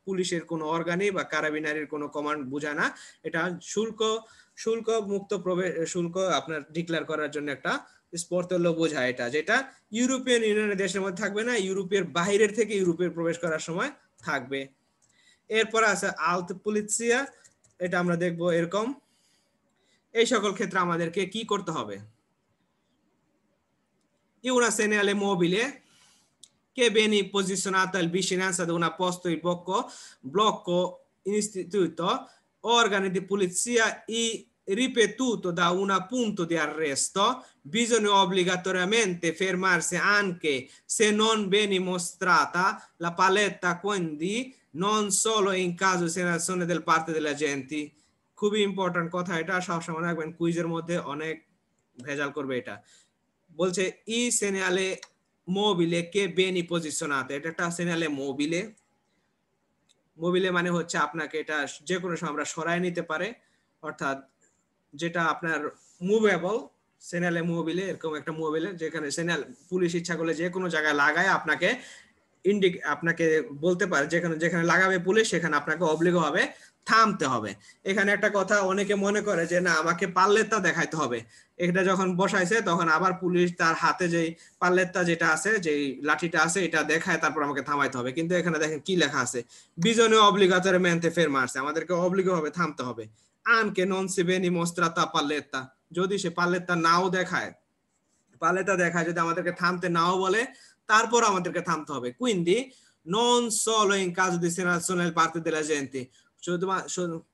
পুলিশের কোনো অর্গানি বা কারাবিনারির কোনো কমান্ড বোঝায় না। এটা শুল্ক মুক্ত প্রবেশ, শুল্ক আপনার ডিক্লেয়ার করার জন্য একটা স্পর্তল্য বোঝায়, এটা যেটা ইউরোপিয়ান ইউনিয়নের দেশের মধ্যে থাকবে না, ইউরোপের বাইরের থেকে ইউরোপে প্রবেশ করার সময় থাকবে। এরপর আছে আল্ট পুলিসিয়া, এটা আমরা দেখব এরকম। এই সকল ক্ষেত্রে আমাদেরকে কি করতে হবে? una segnale mobile che viene posizionata in vicinanza di un posto di blocco istituito, organi di polizia e ripetuto da un punto di arresto, bisogna obbligatoriamente fermarsi anche se non viene mostrata la paletta, quindi non solo in caso di segnalazione del parte degli agenti। খুবই important কথা, এটা সবসময় রাখবেন, কুইজের মধ্যে অনেক ভেজাল করবে। এটা বলছে ই সেনালে মোবিলে কে বেনি পজিশনাতে, এটা একটা সেনালে মোবিলে। মোবিলে মানে হচ্ছে আপনাকে এটা যে কোনো সময় আমরা সরাই নিতে পারে, অর্থাৎ যেটা আপনার মুভেবল। সেনালে মোবিলে এরকম একটা মোবিলে যেখানে সেনাল পুলিশ ইচ্ছা করলে যে কোনো জায়গায় লাগায় আপনাকে আপনাকে বলতে পারে যেখানে যেখানে লাগাবে পুলিশ সেখানে আপনাকে অবলিগো হবে থামতে হবে। এখানে একটা কথা অনেকে মনে করে যে না আমাকে পাল্লেত্তা দেখাইতে হবে, এটা যখন বসাইছে তখন আবার পুলিশ তার হাতে যেই পাল্লেত্তা যেটা আছে, যেই লাঠিটা আছে এটা দেখায় তারপর আমাকে থামাইতে হবে। কিন্তু এখানে দেখেন কি লেখা আছে, বিজনে অবলিগাটোরিamente fermarsi, আমাদেরকে অবলিগো হবে থামতে হবে। anche non si viene mostrata palletta, যদি সে পাল্লেত্তা নাও দেখায়, পাল্লেত্তা দেখায় যদি আমাদেরকে থামতে নাও বলে তারপর আমাদেরকে থামতে হবে। quindi non solo in caso di segnalazione da parte degli agenti,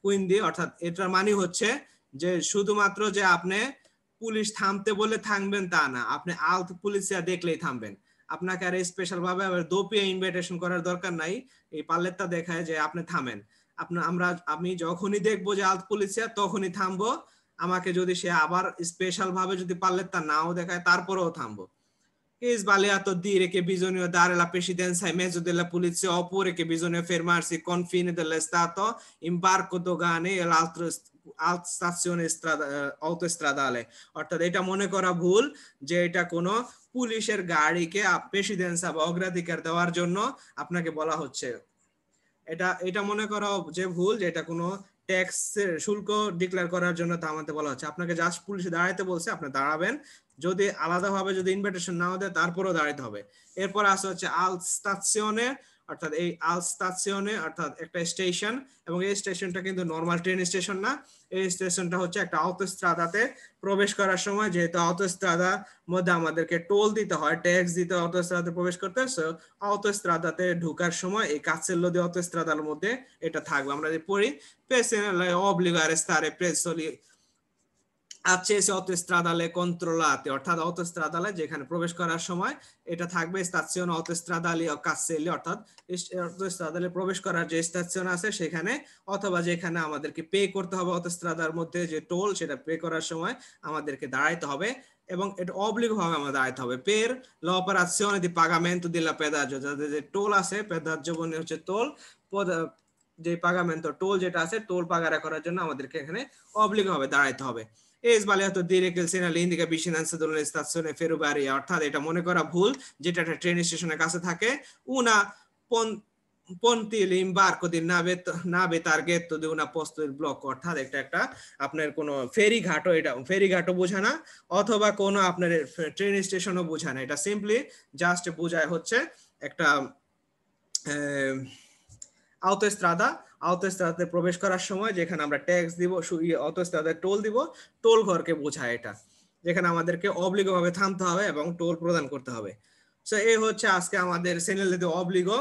কুইন্দি অর্থাৎ এটার মানে হচ্ছে যে শুধুমাত্র যে আপনি পুলিশ থামতে বলে থামবেন তা না, আপনি আল্ট পুলিশিয়া দেখলেই থামবেন। আপনাকে আর স্পেশাল ভাবে আবার দোপিয়ে ইনভাইটেশন করার দরকার নাই, এই পাল্লেটটা দেখায় যে আপনি থামেন। আমি যখনই দেখবো যে আল্ট পুলিশিয়া তখনই থামবো, আমাকে যদি সে আবার স্পেশাল ভাবে যদি পাল্লেটটা নাও দেখায় তারপরেও থামবো। è sbagliato dire che bisogna dare la precedenza ai mezzi della polizia oppure che bisogna fermarsi ai confini dell'Stato, imbarco dogane e l'altra stazione autostradale, অর্থাৎ এটা মনে করা ভুল যে এটা কোনো পুলিশের গাড়িকে প্রেসিডেন্সা বা অগ্রাধিকার দেওয়ার জন্য আপনাকে বলা হচ্ছে। এটা মনে করা যে ভুল যে এটা কোনো ট্যাক্স শুল্ক ডিক্লেয়ার করার জন্য তা আমাদের বলা হচ্ছে। আপনাকে জাস্ট পুলিশে দাঁড়াইতে বলছে, আপনি দাঁড়াবেন, যদি আলাদাভাবে যদি ইনভিটেশন নাও দেয় তারপরেও দাঁড়াইতে হবে। এরপর আসে হচ্ছে আল স্টাসিওনে, অর্থাৎ এই আল স্টাজিone অর্থাৎ একটা স্টেশন, এবং এই স্টেশনটা কিন্তু নরমাল ট্রেন স্টেশন না। এই স্টেশনটা হচ্ছে একটা অটোস্ট্রাদাতে প্রবেশ করার সময়, যেহেতু অটোস্ট্রাদার মধ্যে আমাদেরকে টোল দিতে হয়, ট্যাক্স দিতে হয় অটোস্ট্রাদাতে প্রবেশ করতে, সো অটোস্ট্রাদাতে ঢোকার সময় এই কাসেল্লো দি অটোস্ট্রাদার মধ্যে এটা থাকবে। আমরা যদি পড়ি পেসেনালে অব্লিগো আরেস্তারে প্রেসোলি acceso autostradale controllate, অর্থাৎ অটোস্ট্রাদালে যেখানে প্রবেশ করার সময় এটা থাকবে স্টাজিone autostradali o caselli, অর্থাৎ অটোস্ট্রাদালে প্রবেশ করার যে স্টেশন আছে সেখানে, অথবা যেখানে আমাদেরকে পে করতে হবে অটোস্ট্রাদার মধ্যে যে টোল, সেটা পে করার সময় আমাদেরকে দাঁড়াইতে হবে, এবং এটা অবলিগ ভাবে আমাদের দাঁড়াইতে হবে। per l'operazione di pagamento della pedaggio, যাদের যে টোল আছে, পেদাজ্য মানে হচ্ছে টোল, যে পাগামেন্টো টোল যেটা আছে, টোল পাগারা করার জন্য আমাদেরকে এখানে অবলিগ ভাবে দাঁড়াইতে হবে। এই sbagliato dire che il segnale indica vicinanza della stazione ferroviaria, অর্থাৎ এটা মনে করা ভুল যেটা একটা ট্রেন স্টেশনের কাছে থাকে। una pontile imbarco di nave targhetto di una posto del blocco, অর্থাৎ একটা আপনার কোনো ফেরি ঘাটও, এটা ফেরি ঘাটও বোঝায় না, অথবা কোনো আপনার ট্রেন স্টেশনও বোঝায় না। এটা সিম্পলি জাস্ট বোঝায় হচ্ছে একটা অটোস্ট্রাদাতে প্রবেশ করার সময় যেখানে আমরা ট্যাক্স দিব, অটোস্ট্রাদায় টোল দিব, টোল ঘরকে বোঝায় এটা, যেখানে আমাদেরকে অবলিগো ভাবে থামতে হবে এবং টোল প্রদান করতে হবে। সো এই হচ্ছে আজকে আমাদের সেনেলে দে অবলিগো।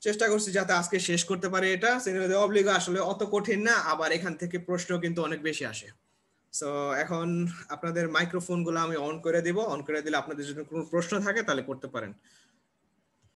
চেষ্টা করছি যাতে আজকে শেষ করতে পারি এটা। সেনেলে দে অবলিগো আসলে অত কঠিন না, আবার এখান থেকে প্রশ্ন কিন্তু অনেক বেশি আসে। সো এখন আপনাদের মাইক্রোফোন গুলো আমি অন করে দিব, অন করে দিলে আপনাদের যদি কোনো প্রশ্ন থাকে তাহলে করতে পারেন।